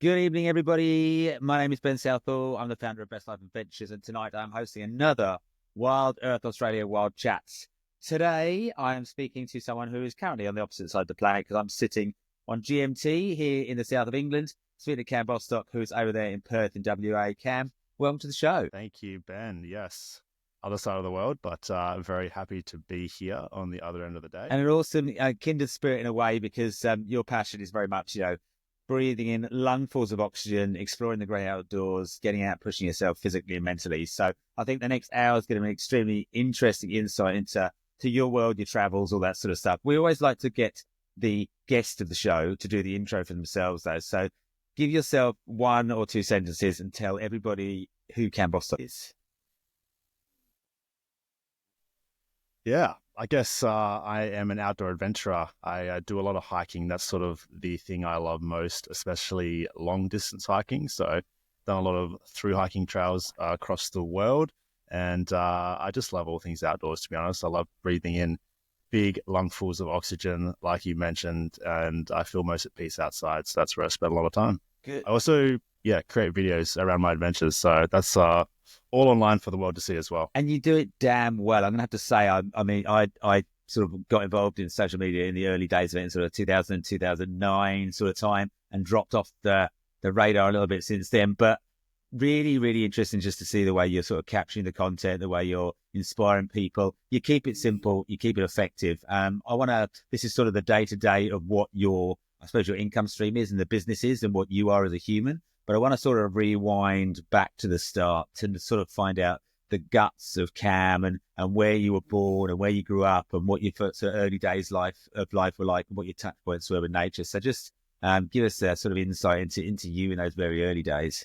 Good evening, everybody. My name is Ben Southall. I'm the founder of Best Life Adventures, and tonight I'm hosting another Wild Earth Australia Wild Chats. Today, I am speaking to someone who is currently on the opposite side of the planet because I'm sitting on GMT here in the south of England, speaking to Cam Bostock, who's over there in Perth in WA. Cam, welcome to the show. Thank you, Ben. Yes, other side of the world, but very happy to be here on the other end of the day. And an awesome kindred spirit in a way because your passion is very much, breathing in lungfuls of oxygen, exploring the great outdoors, getting out, pushing yourself physically and mentally. So I think the next hour is going to be an extremely interesting insight into your world, your travels, all that sort of stuff. We always like to get the guest of the show to do the intro for themselves, though. So give yourself one or two sentences and tell everybody who Cam Bostock is. Yeah, I guess I am an outdoor adventurer. I do a lot of hiking. That's sort of the thing I love most, especially long distance hiking. So done a lot of through hiking trails across the world. And I just love all things outdoors, to be honest. I love breathing in big lungfuls of oxygen, like you mentioned, and I feel most at peace outside. So that's where I spend a lot of time. Good. I also, create videos around my adventures. So that's all online for the world to see as well. And you do it damn well. I'm gonna have to say, I sort of got involved in social media in the early days of it, in sort of 2000, 2009 sort of time, and dropped off the radar a little bit since then. But really, really interesting just to see the way you're sort of capturing the content, the way you're inspiring people. You keep it simple, you keep it effective. This is sort of the day to day of what I suppose your income stream is and the business is and what you are as a human. But I want to sort of rewind back to the start to sort of find out the guts of Cam and where you were born and where you grew up and what your first early days of life were like and what your touch points were with nature. So just give us a sort of insight into you in those very early days.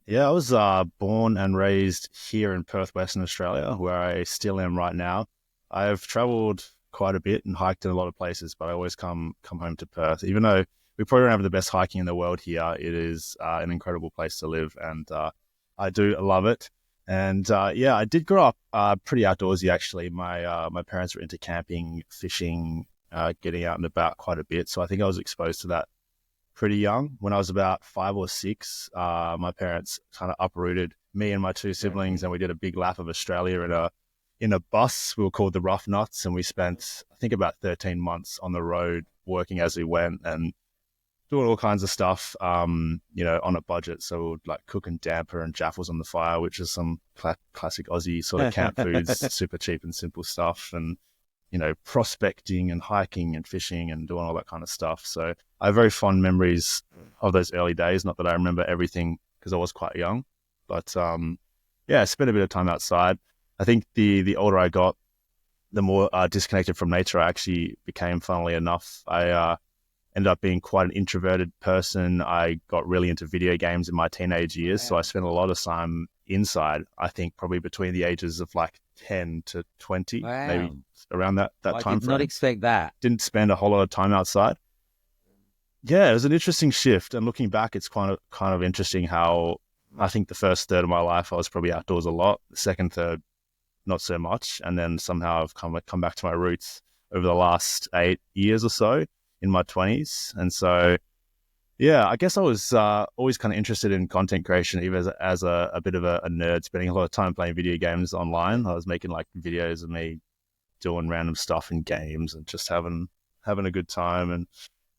Yeah, I was born and raised here in Perth, Western Australia, where I still am right now. I've traveled quite a bit and hiked in a lot of places, but I always come home to Perth. Even though we probably don't have the best hiking in the world here, it is an incredible place to live, and I do love it. And I did grow up pretty outdoorsy, actually. My parents were into camping, fishing, getting out and about quite a bit, so I think I was exposed to that pretty young. When I was about 5 or 6, my parents kind of uprooted me and my two siblings, and we did a big lap of Australia in a bus. We were called the Rough Nuts, and we spent, I think, about 13 months on the road working as we went and doing all kinds of stuff, on a budget. So we would like cooking damper and jaffles on the fire, which is some classic Aussie sort of camp foods, super cheap and simple stuff. And prospecting and hiking and fishing and doing all that kind of stuff. So I have very fond memories of those early days. Not that I remember everything because I was quite young, but I spent a bit of time outside. I think the older I got, the more disconnected from nature I actually became, funnily enough. I ended up being quite an introverted person. I got really into video games in my teenage years, so I spent a lot of time inside. I think probably between the ages of like 10 to 20, maybe around that time frame. I did not expect that. Didn't spend a whole lot of time outside. Yeah, it was an interesting shift. And looking back, it's kind of interesting how I think the first third of my life I was probably outdoors a lot. The second third, not so much. And then somehow I've come back to my roots over the last 8 years or so in my 20s. And so, I guess I was always kind of interested in content creation, even as a bit of a nerd, spending a lot of time playing video games online. I was making like videos of me doing random stuff in games and just having a good time. And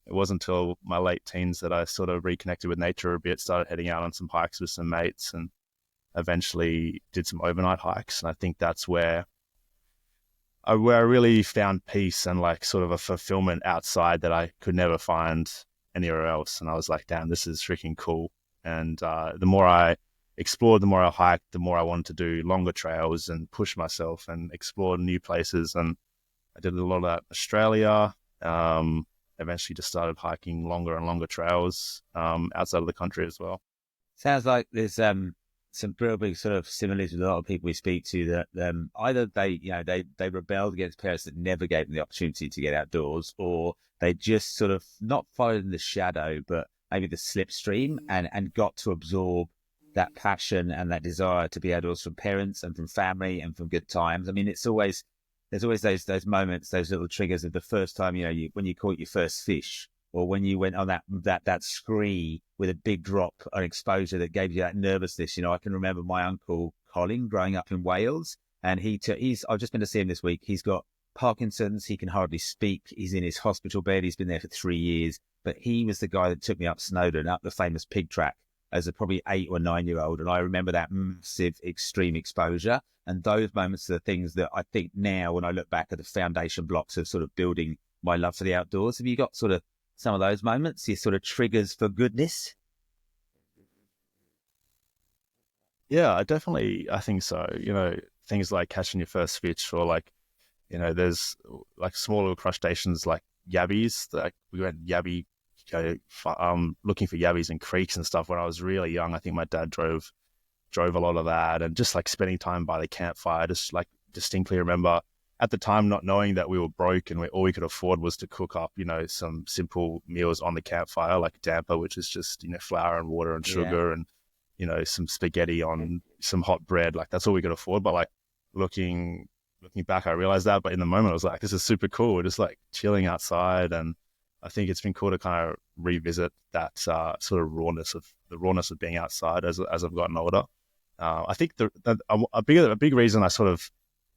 it wasn't until my late teens that I sort of reconnected with nature a bit, started heading out on some hikes with some mates, and eventually did some overnight hikes. And I think that's where I really found peace and like sort of a fulfillment outside that I could never find anywhere else. And I was like, damn, this is freaking cool. And the more I explored, the more I hiked, the more I wanted to do longer trails and push myself and explore new places. And I did a lot of that in Australia. Eventually just started hiking longer and longer trails outside of the country as well. Sounds like there's some real big sort of similarities with a lot of people we speak to that either they rebelled against parents that never gave them the opportunity to get outdoors, or they just sort of not followed in the shadow, but maybe the slipstream and got to absorb that passion and that desire to be outdoors from parents and from family and from good times. I mean, there's always those moments, those little triggers of the first time, when you caught your first fish, or when you went on that scree with a big drop on exposure that gave you that nervousness. I can remember my uncle Colin growing up in Wales, and I've just been to see him this week. He's got Parkinson's. He can hardly speak. He's in his hospital bed. He's been there for 3 years, but he was the guy that took me up Snowdon, up the famous pig track, as a probably 8 or 9 year old. And I remember that massive extreme exposure. And those moments are the things that I think now, when I look back at the foundation blocks of sort of building my love for the outdoors. Have you got sort of some of those moments, your sort of triggers for goodness? Yeah, I think so. Things like catching your first fish, or like, there's like small little crustaceans like yabbies. Like we went yabby, looking for yabbies in creeks and stuff when I was really young. I think my dad drove a lot of that, and just like spending time by the campfire. Just like distinctly remember at the time not knowing that we were broke and all we could afford was to cook up, some simple meals on the campfire, like damper, which is just, flour and water and sugar, and, some spaghetti on some hot bread. Like that's all we could afford. But like looking back, I realized that. But in the moment, I was like, this is super cool. We're just like chilling outside. And I think it's been cool to kind of revisit that sort of rawness of being outside as I've gotten older. I think a big reason I sort of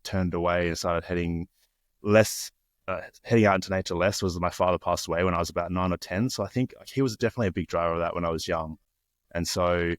turned away and started heading out into nature less was that my father passed away when I was about 9 or 10. So I think he was definitely a big driver of that when I was young. And so,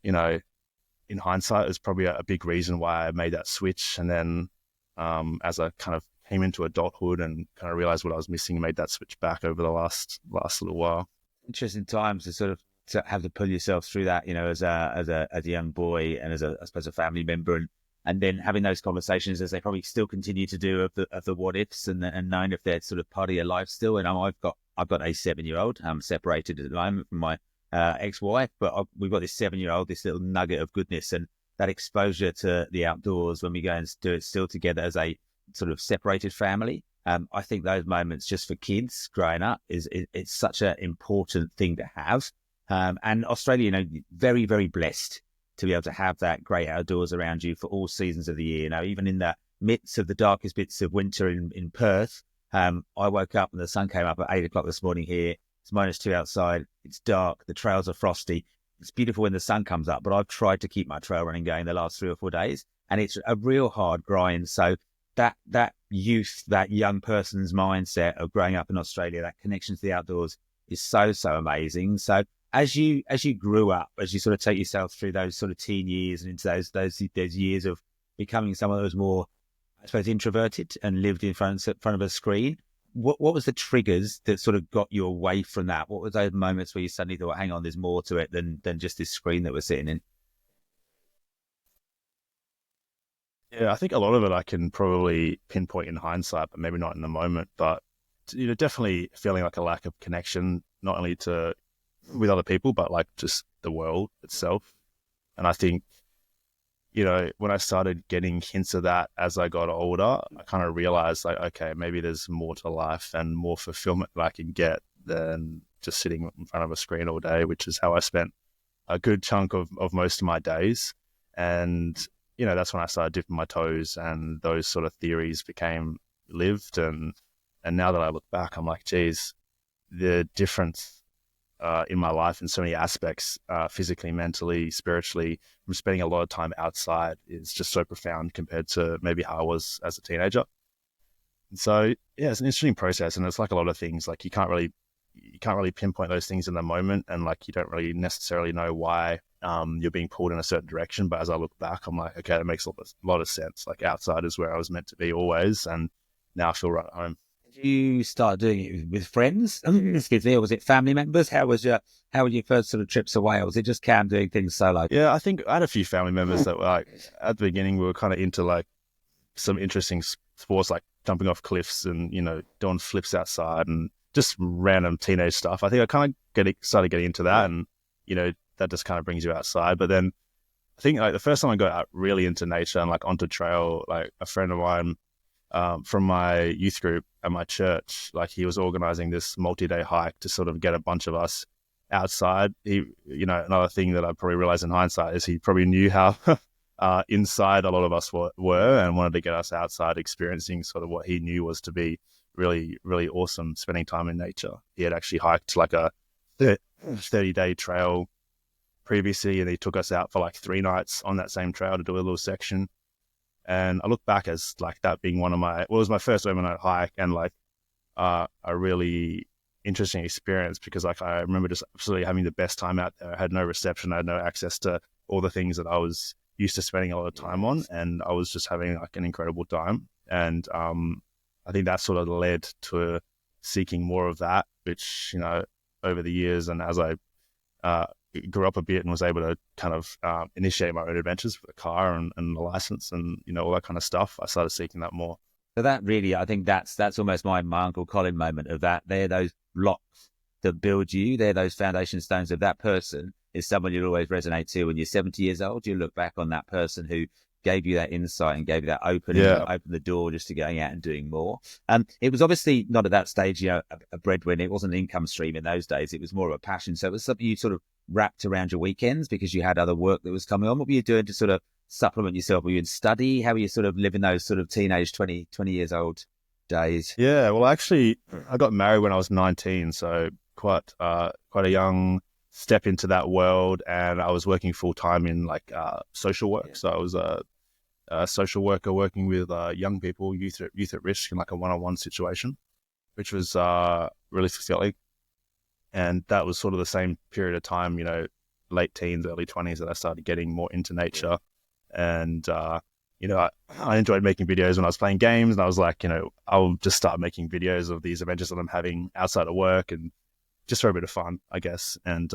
in hindsight, it's probably a big reason why I made that switch. And then as I kind of came into adulthood and kind of realized what I was missing, made that switch back over the last little while. Interesting times to sort of to have to pull yourself through that, as a young boy and as I suppose a family member, and then having those conversations as they probably still continue to do of the what ifs and knowing if they're sort of part of your life still. And I've got a 7-year-old. I'm separated at the moment from my ex-wife, but we've got this 7-year-old, this little nugget of goodness, and that exposure to the outdoors when we go and do it still together as a sort of separated family. I think those moments just for kids growing up it's such an important thing to have. And Australia, very, very blessed to be able to have that great outdoors around you for all seasons of the year. Even in the midst of the darkest bits of winter in Perth, I woke up and the sun came up at 8 o'clock this morning here. It's -2 outside. It's dark. The trails are frosty. It's beautiful when the sun comes up, but I've tried to keep my trail running going the last 3 or 4 days, and it's a real hard grind. So that youth, that young person's mindset of growing up in Australia, that connection to the outdoors is so amazing. So as you grew up, as you sort of take yourself through those sort of teen years and into those years of becoming someone that was more, I suppose, introverted and lived in front of a screen, what was the triggers that sort of got you away from that? What were those moments where you suddenly thought, hang on, there's more to it than just this screen that we're sitting in? Yeah, I think a lot of it I can probably pinpoint in hindsight, but maybe not in the moment. But definitely feeling like a lack of connection, not only with other people, but like just the world itself. And I think, when I started getting hints of that as I got older, I kind of realized like, okay, maybe there's more to life and more fulfillment that I can get than just sitting in front of a screen all day, which is how I spent a good chunk of most of my days. And, that's when I started dipping my toes and those sort of theories became lived. And now that I look back, I'm like, geez, the difference in my life in so many aspects, physically, mentally, spiritually, from spending a lot of time outside is just so profound compared to maybe how I was as a teenager. And so, yeah, it's an interesting process, and it's like a lot of things. Like you can't really pinpoint those things in the moment, and like you don't really necessarily know why you're being pulled in a certain direction. But as I look back, I'm like, okay, that makes a lot of sense. Like outside is where I was meant to be always, and now I feel right at home. Did you start doing it with friends? Excuse me, or was it family members? How were your first sort of trips away? Or was it just Cam doing things solo? Yeah, I think I had a few family members that were like, at the beginning, we were kind of into like some interesting sports, like jumping off cliffs and, doing flips outside and just random teenage stuff. I think I kind of started getting into that, and, that just kind of brings you outside. But then I think like the first time I got out really into nature and like onto trail, like a friend of mine, from my youth group at my church, like he was organizing this multi-day hike to sort of get a bunch of us outside. He, another thing that I probably realized in hindsight is he probably knew how inside a lot of us were and wanted to get us outside experiencing sort of what he knew was to be really, really awesome spending time in nature. He had actually hiked like a 30-day trail previously, and he took us out for like 3 nights on that same trail to do a little section. And I look back as like that being it was my first overnight hike, and like a really interesting experience, because like I remember just absolutely having the best time out there. I had no reception, I had no access to all the things that I was used to spending a lot of time on, and I was just having like an incredible time. And I think that sort of led to seeking more of that, which, you know, over the years, and as I grew up a bit and was able to kind of initiate my own adventures with a car and a license and, you know, all that kind of stuff, I started seeking that more. So that really, I think that's almost my Uncle Colin moment of that. They're those blocks that build you. They're those foundation stones of that person is someone you'll always resonate to when you're 70 years old. You look back on that person who gave you that insight and gave you that opening, opened the door just to going out and doing more. It was obviously not at that stage, you know, a breadwinner. It wasn't an income stream in those days. It was more of a passion. So it was something you sort of wrapped around your weekends because you had other work that was coming on. What were you doing to sort of supplement yourself? Were you in study? How were you sort of living those sort of teenage 20 years old days? Yeah, well, actually, I got married when I was 19, so quite a young step into that world, and I was working full time in like social work. So I was a social worker working with young people, youth at risk, in like a one-on-one situation, which was really fulfilling. And that was sort of the same period of time, you know, late teens, early 20s, that I started getting more into nature. And you know, I enjoyed making videos when I was playing games, and I was like, you know, I'll just start making videos of these adventures that I'm having outside of work, and just for a bit of fun, I guess, and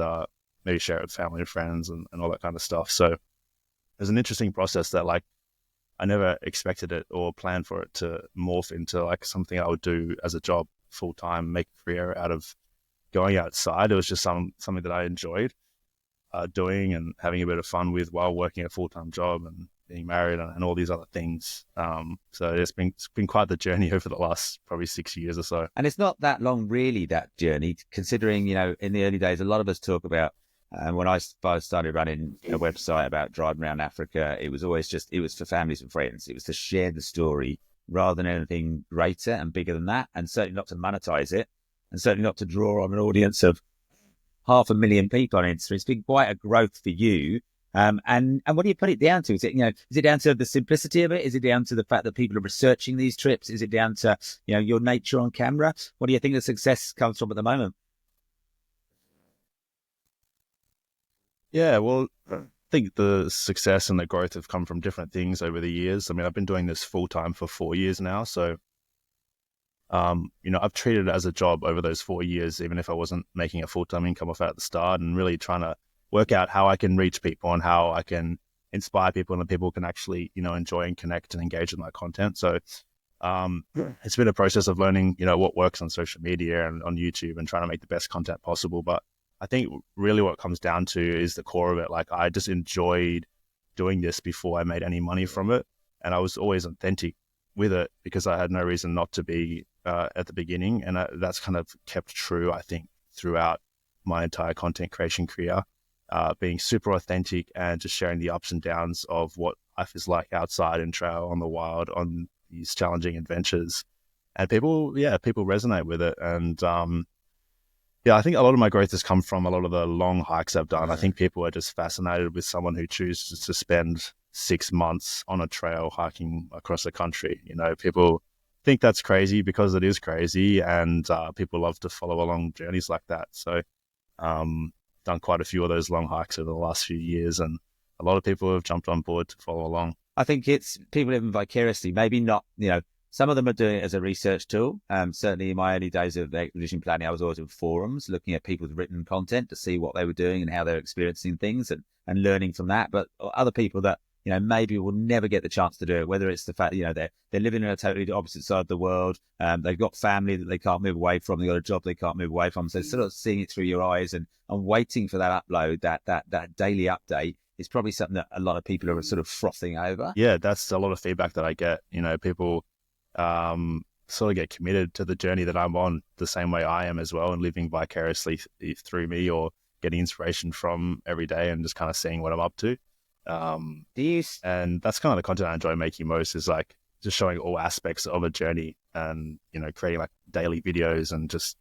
maybe share it with family and friends and all that kind of stuff. So it was an interesting process that, like, I never expected it or planned for it to morph into like something I would do as a job full time, make a career out of going outside. It was just something that I enjoyed doing and having a bit of fun with while working a full time job and being married and all these other things. So it's been quite the journey over the last probably 6 years or so. And it's not that long, really, that journey, considering, you know, in the early days, a lot of us talk about, when I started running a website about driving around Africa, it was always it was for families and friends. It was to share the story rather than anything greater and bigger than that, and certainly not to monetize it, and certainly not to draw on an audience of 500,000 people on Instagram. It's been quite a growth for you. And what do you put it down to? Is it down to the simplicity of it? Is it down to the fact that people are researching these trips? Is it down to, you know, your nature on camera? What do you think the success comes from at the moment? Yeah, well, I think the success and the growth have come from different things over the years. I mean, I've been doing this full time for 4 years now. So, you know, I've treated it as a job over those 4 years, even if I wasn't making a full-time income off it at the start, and really trying to work out how I can reach people and how I can inspire people, and that people can actually, you know, enjoy and connect and engage with my content. So it's been a process of learning, you know, what works on social media and on YouTube, and trying to make the best content possible. But I think really what it comes down to is the core of it. Like, I just enjoyed doing this before I made any money from it. And I was always authentic with it because I had no reason not to be at the beginning. And that's kind of kept true, I think, throughout my entire content creation career, being super authentic and just sharing the ups and downs of what life is like outside in trail, on the wild, on these challenging adventures. And people resonate with it. And I think a lot of my growth has come from a lot of the long hikes I've done. I think people are just fascinated with someone who chooses to spend 6 months on a trail hiking across the country. You know, people think that's crazy because it is crazy, and people love to follow along journeys like that. So done quite a few of those long hikes over the last few years, and a lot of people have jumped on board to follow along. I think it's people living vicariously, maybe not, you know, some of them are doing it as a research tool. Certainly in my early days of expedition planning, I was always in forums looking at people's written content to see what they were doing and how they're experiencing things, and learning from that. But other people that, you know, maybe will never get the chance to do it, whether it's the fact, you know, they're living in a totally opposite side of the world. They've got family that they can't move away from. They've got a job they can't move away from. So sort of seeing it through your eyes and waiting for that upload, that daily update is probably something that a lot of people are sort of frothing over. Yeah, that's a lot of feedback that I get. You know, people sort of get committed to the journey that I'm on the same way I am as well, and living vicariously through me, or getting inspiration from every day and just kind of seeing what I'm up to. And that's kind of the content I enjoy making most, is like just showing all aspects of a journey, and creating like daily videos, and just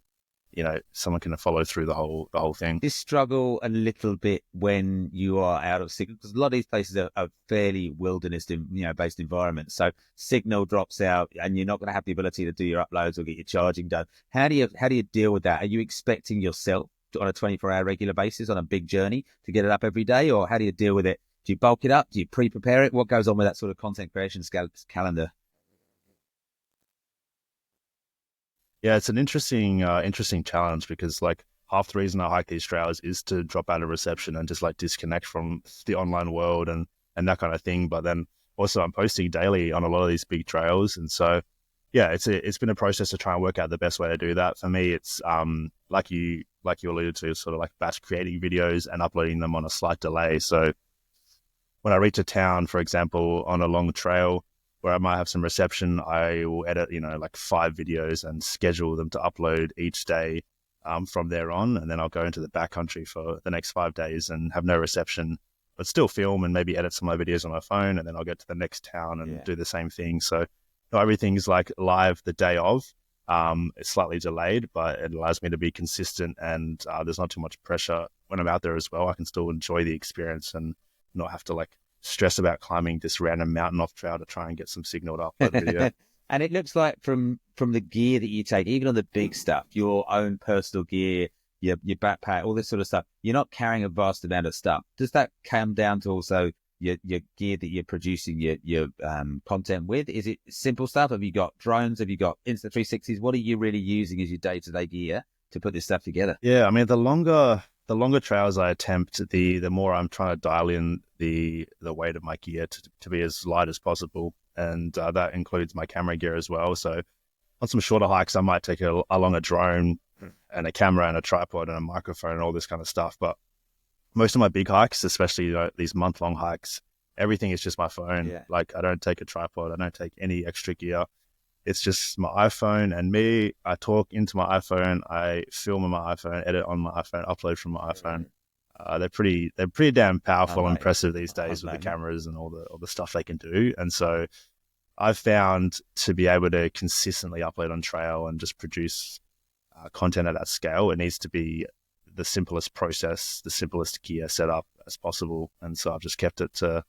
someone can follow through the whole thing. You struggle a little bit when you are out of signal, because a lot of these places are fairly wilderness, based environments. So signal drops out, and you're not going to have the ability to do your uploads or get your charging done. How do you deal with that? Are you expecting yourself on a 24-hour regular basis on a big journey to get it up every day, or how do you deal with it? Do you bulk it up? Do you pre-prepare it? What goes on with that sort of content creation calendar? Yeah, it's an interesting challenge, because like half the reason I hike these trails is to drop out of reception and just like disconnect from the online world and that kind of thing. But then also I'm posting daily on a lot of these big trails, and so yeah, it's been a process to try and work out the best way to do that. For me, it's like you alluded to, sort of like batch creating videos and uploading them on a slight delay. So when I reach a town, for example, on a long trail where I might have some reception, I will edit, like 5 videos and schedule them to upload each day from there on. And then I'll go into the backcountry for the next 5 days and have no reception, but still film and maybe edit some of my videos on my phone. And then I'll get to the next town and do the same thing. So everything's like live the day of. It's slightly delayed, but it allows me to be consistent, and there's not too much pressure when I'm out there as well. I can still enjoy the experience and not have to like stress about climbing this random mountain off trail to try and get some signal to upload video. And it looks like from the gear that you take, even on the big stuff, your own personal gear, your backpack, all this sort of stuff, you're not carrying a vast amount of stuff. Does that come down to also your gear that you're producing your content with? Is it simple stuff? Have you got drones? Have you got Insta360s? What are you really using as your day-to-day gear to put this stuff together? Yeah, I mean, the longer trails I attempt, the more I'm trying to dial in the weight of my gear to be as light as possible. And that includes my camera gear as well. So on some shorter hikes, I might take along a drone and a camera and a tripod and a microphone and all this kind of stuff. But most of my big hikes, especially these month-long hikes, everything is just my phone. Yeah. Like I don't take a tripod. I don't take any extra gear. It's just my iPhone and me. I talk into my iPhone. I film on my iPhone, edit on my iPhone, upload from my iPhone. They're pretty damn powerful and impressive these days with the cameras and all the stuff they can do. And so I've found to be able to consistently upload on trail and just produce content at that scale, it needs to be the simplest process, the simplest gear setup as possible. And so I've just kept it to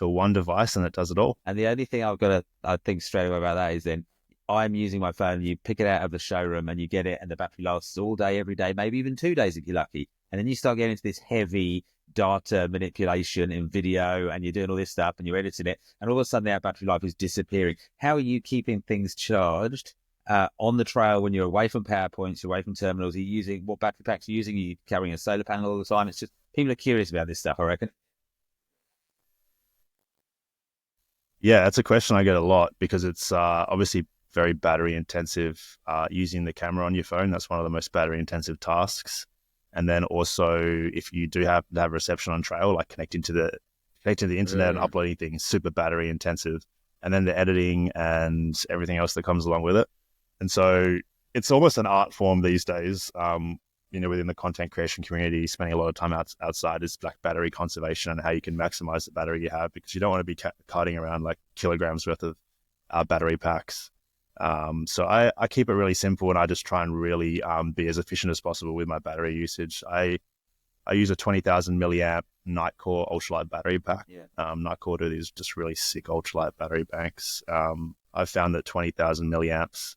one device, and it does it all. And the only thing I think straight away about that is then I'm using my phone, you pick it out of the showroom and you get it, and the battery lasts all day, every day, maybe even 2 days if you're lucky. And then you start getting into this heavy data manipulation in video, and you're doing all this stuff and you're editing it, and all of a sudden that battery life is disappearing. How are you keeping things charged on the trail when you're away from power points, you're away from terminals? Are you using, what battery packs are you using? Are you carrying a solar panel all the time? It's just, people are curious about this stuff, I reckon. Yeah, that's a question I get a lot, because it's obviously very battery intensive using the camera on your phone. That's one of the most battery intensive tasks. And then also, if you do have to have reception on trail, like connecting to the internet and uploading things, super battery intensive. And then the editing and everything else that comes along with it. And so it's almost an art form these days. Within the content creation community, spending a lot of time outside is like battery conservation and how you can maximize the battery you have, because you don't want to be carting around like kilograms worth of battery packs. So I keep it really simple, and I just try and really be as efficient as possible with my battery usage. I use a 20,000 milliamp Nightcore ultralight battery pack. Yeah. Nightcore do these just really sick ultralight battery banks. I've found that 20,000 milliamps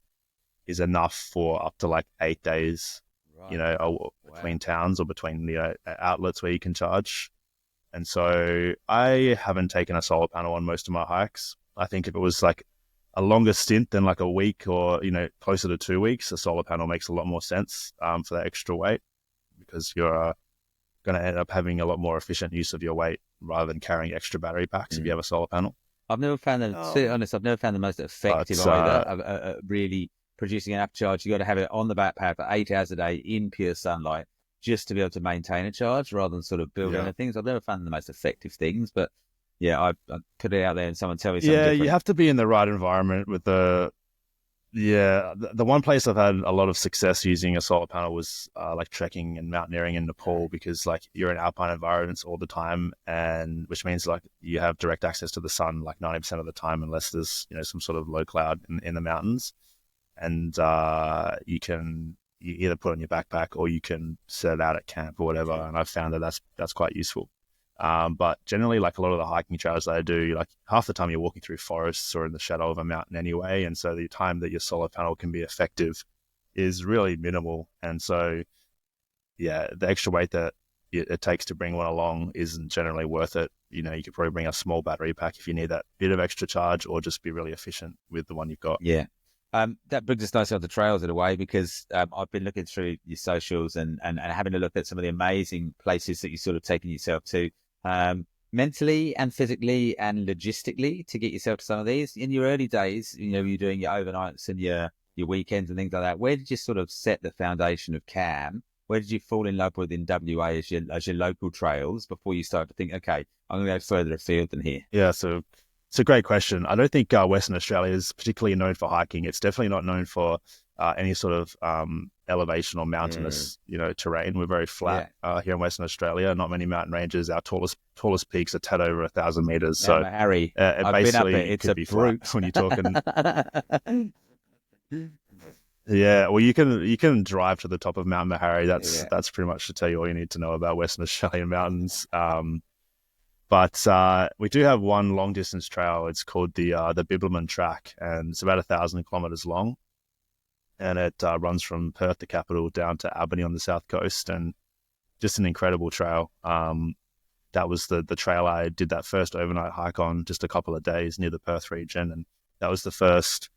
is enough for up to like 8 days. Right. Between towns or between outlets where you can charge. And so I haven't taken a solar panel on most of my hikes. I think if it was like a longer stint than like a week or closer to 2 weeks, a solar panel makes a lot more sense for that extra weight, because you're going to end up having a lot more efficient use of your weight rather than carrying extra battery packs if you have a solar panel. I've never found to be honest, I've never found the most effective either of really producing enough charge. You got to have it on the backpack for 8 hours a day in pure sunlight just to be able to maintain a charge rather than sort of build anything. So I've never found the most effective things, but yeah, I put it out there and someone tell me something different. You have to be in the right environment with the Yeah, the one place I've had a lot of success using a solar panel was like trekking and mountaineering in Nepal, because like you're in alpine environments all the time, and which means like you have direct access to the sun like 90% of the time, unless there's some sort of low cloud in the mountains, and you either put on your backpack or you can set it out at camp or whatever, and I've found that that's quite useful. But generally, like a lot of the hiking trails that I do, like half the time you're walking through forests or in the shadow of a mountain anyway. And so the time that your solar panel can be effective is really minimal. And so, yeah, the extra weight that it takes to bring one along isn't generally worth it. You could probably bring a small battery pack if you need that bit of extra charge, or just be really efficient with the one you've got. Yeah. That brings us nicely on the trails in a way, because I've been looking through your socials and having a look at some of the amazing places that you're sort of taking yourself to, mentally and physically and logistically, to get yourself to some of these. In your early days, you're doing your overnights and your weekends and things like that. Where did you sort of set the foundation of Cam? Where did you fall in love with in WA as your local trails before you started to think, okay, I'm going to go further afield than here? Yeah, so it's a great question. I don't think Western Australia is particularly known for hiking. It's definitely not known for any sort of elevation or mountainous, terrain. We're very flat here in Western Australia. Not many mountain ranges. Our tallest peaks are tad over 1,000 meters. So Harry, it I've basically been up it. It's could a be brute flat when you're talking. Yeah, well, you can drive to the top of Mount Mahari. That's pretty much to tell you all you need to know about Western Australian mountains. But we do have one long distance trail. It's called the Bibliman Track, and it's about 1,000 kilometers long, and it runs from Perth, the capital, down to Albany on the south coast, and just an incredible trail. That was the trail I did that first overnight hike on, just a couple of days near the Perth region, and that was the first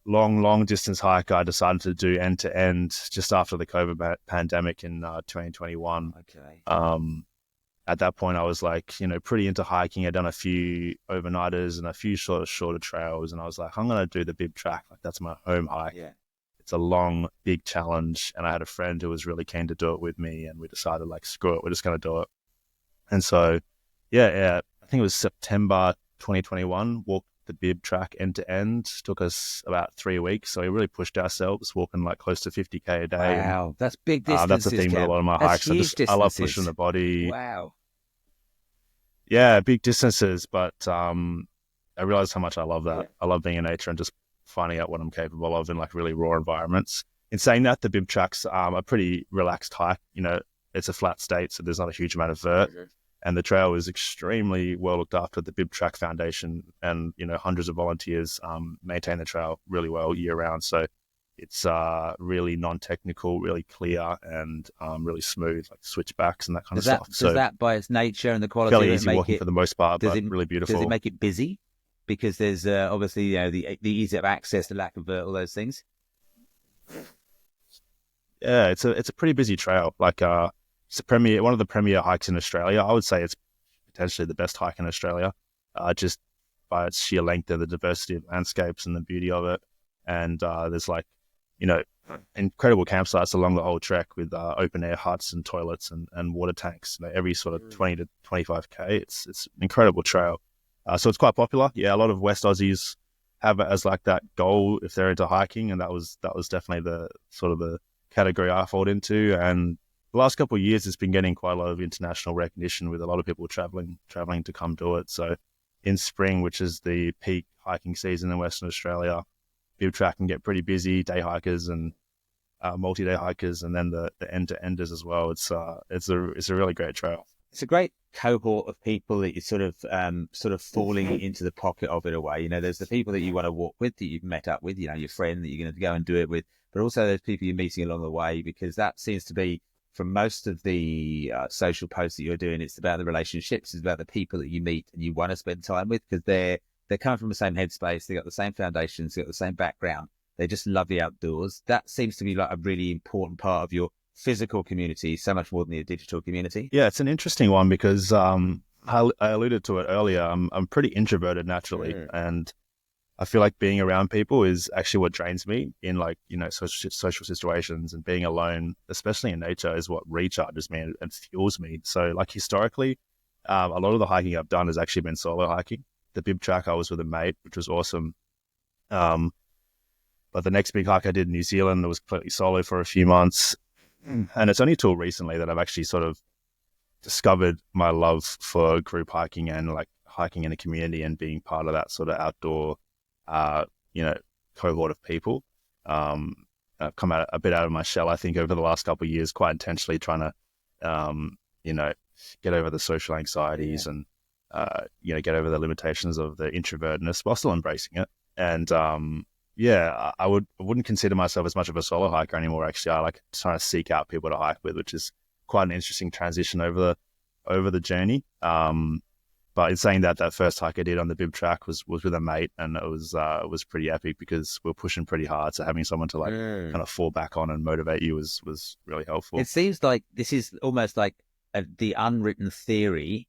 long distance hike I decided to do end to end just after the COVID pandemic in 2021. Okay. At that point, I was like, pretty into hiking. I'd done a few overnighters and a few shorter trails, and I was like, I'm going to do the Bib Track. Like, that's my home hike. Yeah. It's a long, big challenge, and I had a friend who was really keen to do it with me, and we decided, like, screw it, we're just going to do it. And so, yeah, I think it was September 2021, walked the Bib Track end to end. Took us about 3 weeks, so we really pushed ourselves, walking like close to 50k a day. Wow, that's big distances. That's the thing with a lot of my hikes. I love pushing the body. Wow. Yeah, big distances, but I realized how much I love that. Yeah. I love being in nature and just finding out what I'm capable of in like really raw environments. In saying that, the Bib Tracks are a pretty relaxed hike. It's a flat state, so there's not a huge amount of vert. Mm-hmm. And the trail is extremely well looked after. The Bib Track Foundation and, hundreds of volunteers maintain the trail really well year round. So it's really non-technical, really clear, and really smooth, like switchbacks and that kind of stuff. Does that, by its nature and the quality, fairly easy walking for the most part, but really beautiful. Does it make it busy? Because there's obviously the ease of access, the lack of vert, all those things. Yeah, it's a pretty busy trail. Like it's one of the premier hikes in Australia. I would say it's potentially the best hike in Australia, just by its sheer length and the diversity of landscapes and the beauty of it. And there's like, incredible campsites along the whole trek with open air huts and toilets and water tanks. Every sort of 20 to 25k. It's an incredible trail. So it's quite popular. Yeah, a lot of West Aussies have it as like that goal if they're into hiking, and that was definitely the sort of the category I fall into. And the last couple of years, it's been getting quite a lot of international recognition with a lot of people traveling to come do it. So in spring, which is the peak hiking season in Western Australia, Bib Track can get pretty busy, day hikers and multi-day hikers, and then the end-to-enders as well. It's a really great trail. It's a great cohort of people that you're sort of falling into the pocket of in a way. There's the people that you want to walk with, that you've met up with, your friend that you're going to go and do it with, but also there's people you're meeting along the way, because that seems to be, from most of the social posts that you're doing, it's about the relationships, it's about the people that you meet and you want to spend time with, because they're coming from the same headspace, they got the same foundations, they got the same background, they just love the outdoors. That seems to be like a really important part of your physical community, so much more than the digital community. Yeah, it's an interesting one because I alluded to it earlier. I'm pretty introverted naturally, and I feel like being around people is actually what drains me in social situations, and being alone, especially in nature, is what recharges me and fuels me. So like historically, a lot of the hiking I've done has actually been solo hiking. The Bib Track, I was with a mate, which was awesome. But But the next big hike I did in New Zealand, it was completely solo for a few months. And it's only till recently that I've actually sort of discovered my love for group hiking and like hiking in a community and being part of that sort of outdoor, cohort of people. I've come out a bit out of my shell, I think, over the last couple of years, quite intentionally trying to, get over the social anxieties and, get over the limitations of the introvertedness while still embracing it. And, I wouldn't consider myself as much of a solo hiker anymore. Actually, I like trying to seek out people to hike with, which is quite an interesting transition over the journey. But in saying that first hike I did on the bib track was with a mate, and it was pretty epic because we're pushing pretty hard. So having someone to kind of fall back on and motivate you was really helpful. It seems like this is almost like the unwritten theory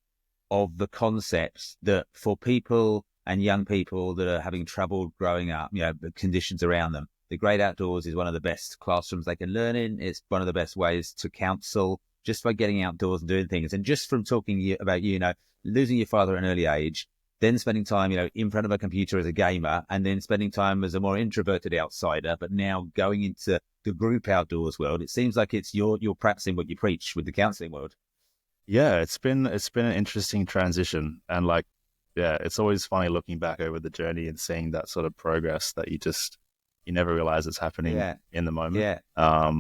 of the concepts that for people and young people that are having trouble growing up, the conditions around them, the great outdoors is one of the best classrooms they can learn in. It's one of the best ways to counsel just by getting outdoors and doing things. And just from talking about losing your father at an early age, then spending time, in front of a computer as a gamer, and then spending time as a more introverted outsider, but now going into the group outdoors world, it seems like it's you're practicing what you preach with the counseling world. Yeah, it's been an interesting transition, and it's always funny looking back over the journey and seeing that sort of progress that you never realize it's happening in the moment. Yeah.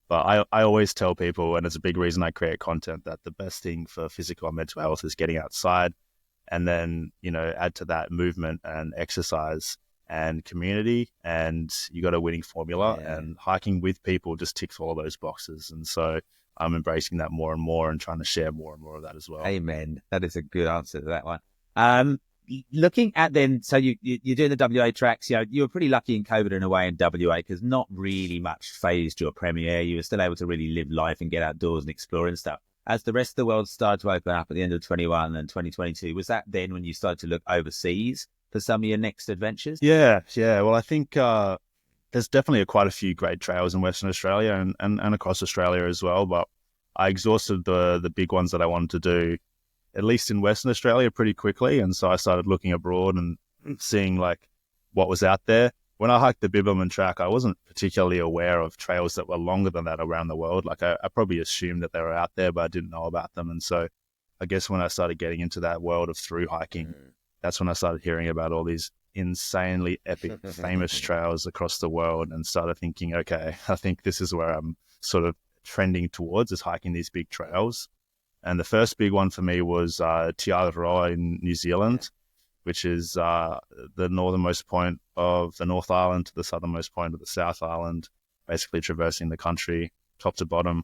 But I always tell people, and it's a big reason I create content, that the best thing for physical and mental health is getting outside, and then, add to that movement and exercise and community, and you got a winning formula. And hiking with people just ticks all of those boxes. And so I'm embracing that more and more and trying to share more and more of that as well. Amen. That is a good answer to that one. Looking at then, so you're doing the WA tracks. You were pretty lucky in COVID in a way in WA because not really much phased your premiere. You were still able to really live life and get outdoors and explore and stuff. As the rest of the world started to open up at the end of 21 and 2022, was that then when you started to look overseas for some of your next adventures? Yeah. Well, I think there's definitely quite a few great trails in Western Australia and across Australia as well. But I exhausted the big ones that I wanted to do, at least in Western Australia, pretty quickly. And so I started looking abroad and seeing what was out there. When I hiked the Bibbulmun track, I wasn't particularly aware of trails that were longer than that around the world. I probably assumed that they were out there, but I didn't know about them. And so I guess when I started getting into that world of through hiking, that's when I started hearing about all these insanely epic, famous trails across the world, and started thinking, okay, I think this is where I'm sort of trending towards, is hiking these big trails. And the first big one for me was Te Araroa in New Zealand, which is the northernmost point of the North Island to the southernmost point of the South Island, basically traversing the country top to bottom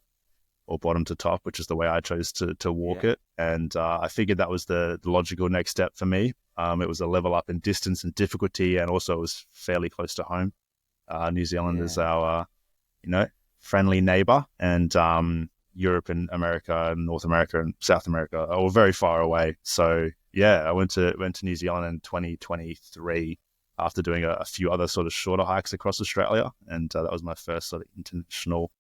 or bottom to top, which is the way I chose to walk it. And I figured that was the logical next step for me. It was a level up in distance and difficulty, and also it was fairly close to home. New Zealand is our, friendly neighbor, and Europe and America and North America and South America are all very far away. So I went to New Zealand in 2023 after doing a few other sort of shorter hikes across Australia, and that was my first sort of international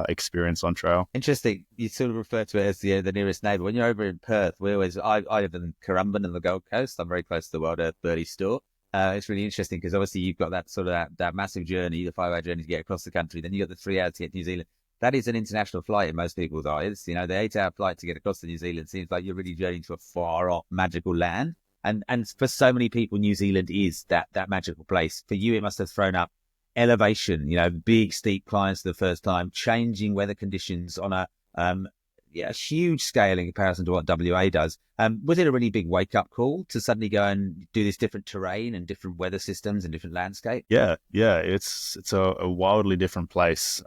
experience on trail. Interesting. You sort of refer to it as the nearest neighbour. When you're over in Perth, I live in Currumbin in the Gold Coast. I'm very close to the Wild Earth Birdie store. It's really interesting because obviously you've got that sort of that massive journey, the 5-hour journey to get across the country. Then you got the 3 hours to get to New Zealand. That is an international flight in most people's eyes. The 8-hour flight to get across to New Zealand seems like you're really journeying to a far off magical land. And for so many people, New Zealand is that magical place. For you, it must have thrown up elevation, big steep climbs for the first time, changing weather conditions on a huge scale in comparison to what WA does. Was it a really big wake up call to suddenly go and do this different terrain and different weather systems and different landscape? Yeah. It's a wildly different place.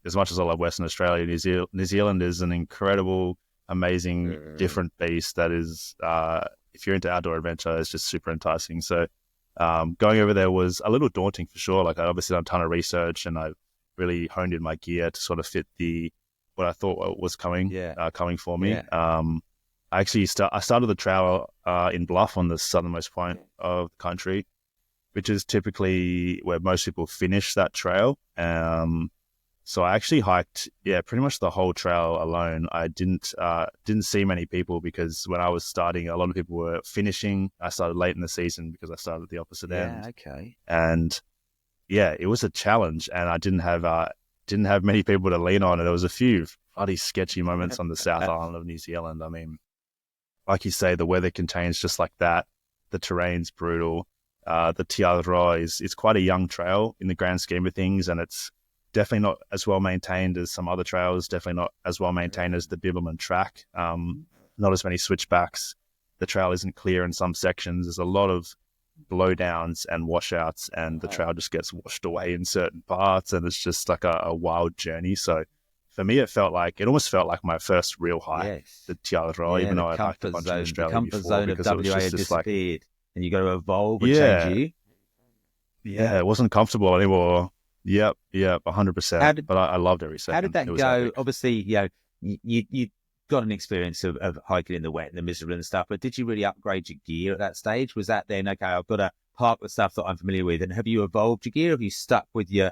As much as I love Western Australia, New Zealand is an incredible, amazing, different beast that is, if you're into outdoor adventure, it's just super enticing. So going over there was a little daunting for sure. I obviously done a ton of research, and I really honed in my gear to sort of fit what I thought was coming for me. Yeah. I started the trail in Bluff on the southernmost point of the country, which is typically where most people finish that trail. So I actually hiked, pretty much the whole trail alone. I didn't see many people because when I was starting, a lot of people were finishing. I started late in the season because I started at the opposite end. Okay. And yeah, it was a challenge, and I didn't have many people to lean on, and there was a few bloody sketchy moments on the South Island of New Zealand. I mean, like you say, the weather can change just like that. The terrain's brutal. The Te Araroa is quite a young trail in the grand scheme of things, and it's definitely not as well maintained as some other trails, definitely not as well maintained as the Bibbulmun track. Not as many switchbacks. The trail isn't clear in some sections. There's a lot of blowdowns and washouts, and the trail just gets washed away in certain parts, and it's just like a wild journey. So for me, it almost felt like my first real hike, the Te Araroa, even though I'd hiked a bunch in Australia the comfort before, zone of because it was WA just had this disappeared, and you got to evolve and change you. Yeah, it wasn't comfortable anymore. Yep, 100%. But I loved every second. How did that go? Epic. Obviously, you got an experience of hiking in the wet and the miserable and stuff, but did you really upgrade your gear at that stage? Was that then, okay, I've got to park the stuff that I'm familiar with, and have you evolved your gear? Have you stuck with your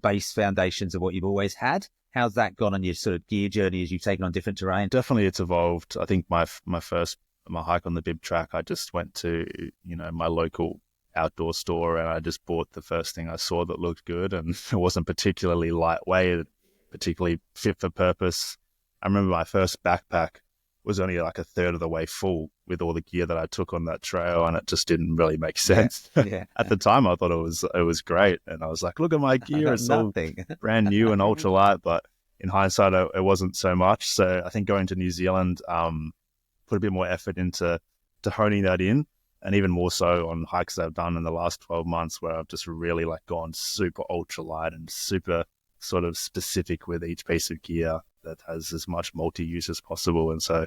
base foundations of what you've always had? How's that gone on your sort of gear journey as you've taken on different terrain? Definitely, it's evolved. I think my hike on the Bib track, I just went to my local outdoor store, and I just bought the first thing I saw that looked good, and it wasn't particularly lightweight, particularly fit for purpose. I remember my first backpack was only like a third of the way full with all the gear that I took on that trail, and it just didn't really make sense. At the time, I thought it was great, and I was like, look at my gear, it's all brand new and ultralight. But in hindsight, it wasn't so much. So I think going to New Zealand put a bit more effort into honing that in, and even more so on hikes that I've done in the last 12 months, where I've just really like gone super ultralight and super sort of specific with each piece of gear that has as much multi-use as possible. And so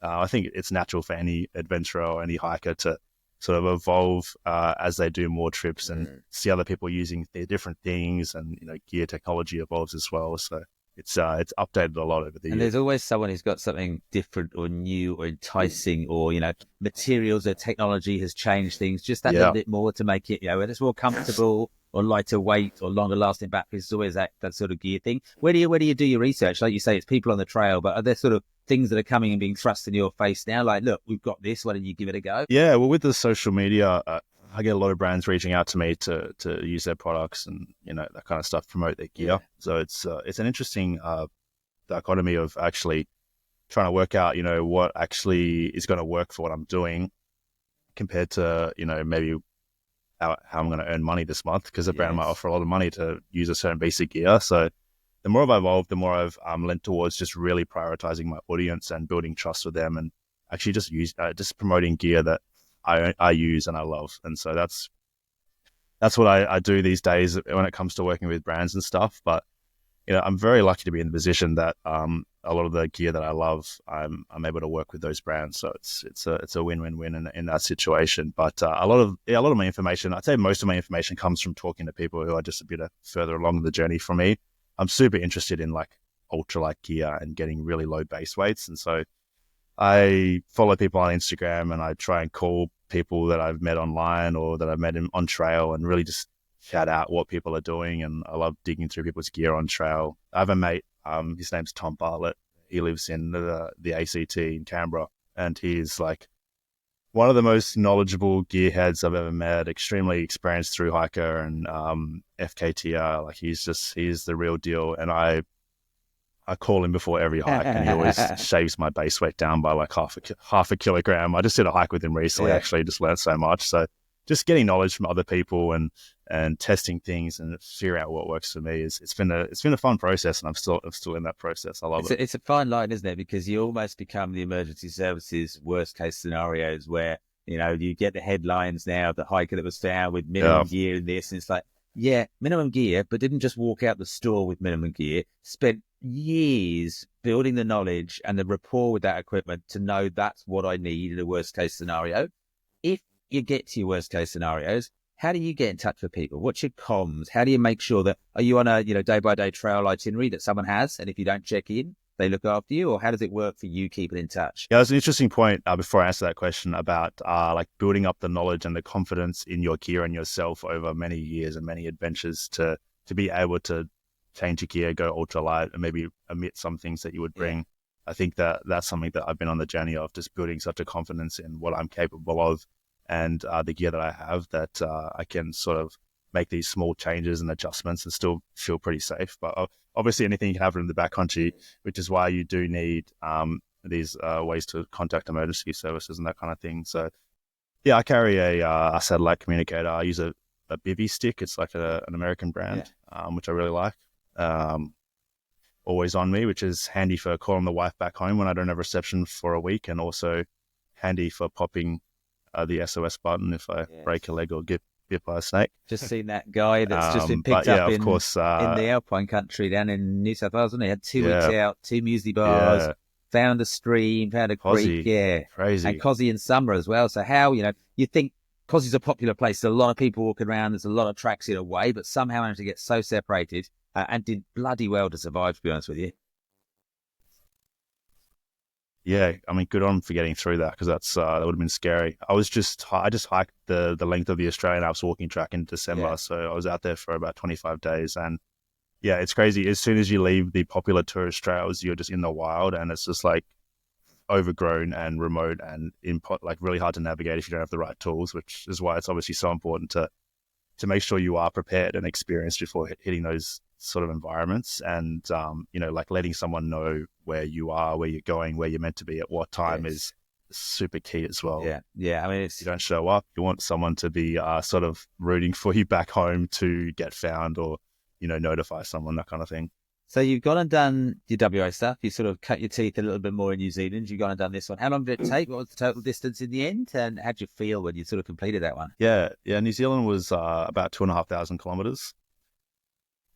I think it's natural for any adventurer or any hiker to sort of evolve as they do more trips and see other people using their different things, and gear technology evolves as well. So it's updated a lot over the years. And there's always someone who's got something different or new or enticing, or materials or technology has changed things just that little bit more to make it whether it's more comfortable or lighter weight or longer lasting batteries. It's always that sort of gear thing. Where do you do your research? Like you say, it's people on the trail, but are there sort of things that are coming and being thrust in your face now? Like, look, we've got this. Why don't you give it a go? Yeah, well, with the social media, I get a lot of brands reaching out to me to use their products and that kind of stuff, promote their gear. So it's an interesting dichotomy of actually trying to work out what actually is going to work for what I'm doing, compared to maybe how I'm going to earn money this month, because the brand might offer a lot of money to use a certain piece of gear. So the more I've evolved, the more I've lent towards just really prioritizing my audience and building trust with them, and actually just promoting gear that I use and I love. And so that's what I do these days when it comes to working with brands and stuff. But I'm very lucky to be in the position that a lot of the gear that I love, I'm able to work with those brands. So it's a win-win-win in that situation. But a lot of my information, I'd say most of my information, comes from talking to people who are just a bit further along the journey from me. I'm super interested in like ultralight gear and getting really low base weights, and so I follow people on Instagram, and I try and call people that I've met online or that I've met on trail, and really just shout out what people are doing. And I love digging through people's gear on trail. I have a mate, his name's Tom Bartlett. He lives in the ACT in Canberra, and he's like one of the most knowledgeable gearheads I've ever met, extremely experienced through hiker and FKTR. Like he's the real deal. And I call him before every hike, and he always shaves my base weight down by like half a kilogram. I just did a hike with him recently, actually, just learned so much. So just getting knowledge from other people and testing things and figuring out what works for me it's been a fun process, and I'm still in that process. I love it. It's a fine line, isn't it? Because you almost become the emergency services worst case scenarios, where you get the headlines now, the hiker that was found with minimum gear in this, and it's like, minimum gear, but didn't just walk out the store with minimum gear, spent years building the knowledge and the rapport with that equipment to know that's what I need in a worst case scenario. If you get to your worst case scenarios, how do you get in touch with people? What's your comms? How do you make sure that, are you on a day by day trail itinerary that someone has, and if you don't check in, they look after you? Or how does it work for you keeping in touch? Yeah, that's an interesting point before I answer that question about like building up the knowledge and the confidence in your gear and yourself over many years and many adventures to be able to change your gear, go ultralight, and maybe omit some things that you would bring. I think that's something that I've been on the journey of, just building such a confidence in what I'm capable of and the gear that I have, that I can sort of make these small changes and adjustments and still feel pretty safe. But obviously anything can happen in the backcountry, which is why you do need these ways to contact emergency services and that kind of thing. So yeah, I carry a satellite communicator. I use a bivy stick. It's like an American brand, which I really like. Always on me, which is handy for calling the wife back home when I don't have reception for a week, and also handy for popping the SOS button if I break a leg or get bit by a snake. Just seen that guy that's just been picked up in the Alpine country down in New South Wales, wasn't he? Had 2 weeks out, 2 muesli bars, found a stream, found a creek, crazy. And Cozzy in summer as well. So how, you think Cozzy's a popular place, there's a lot of people walking around, there's a lot of tracks in a way, but somehow managed to get so separated and did bloody well to survive, to be honest with you. Yeah, I mean, good on him for getting through that, because that would have been scary. I just hiked the length of the Australian Alps walking track in December, so I was out there for about 25 days, and yeah, it's crazy. As soon as you leave the popular tourist trails, you're just in the wild, and it's just like overgrown and remote and like really hard to navigate if you don't have the right tools, which is why it's obviously so important to make sure you are prepared and experienced before hitting those sort of environments, and like letting someone know where you are, where you're going, where you're meant to be at what time is super key as well. Yeah. I mean, you don't show up, you want someone to be sort of rooting for you back home to get found, or notify someone, that kind of thing. So you've gone and done your WA stuff. You sort of cut your teeth a little bit more in New Zealand. You've gone and done this one. How long did it take? What was the total distance in the end? And how'd you feel when you sort of completed that one? Yeah. New Zealand was about 2,500 kilometers.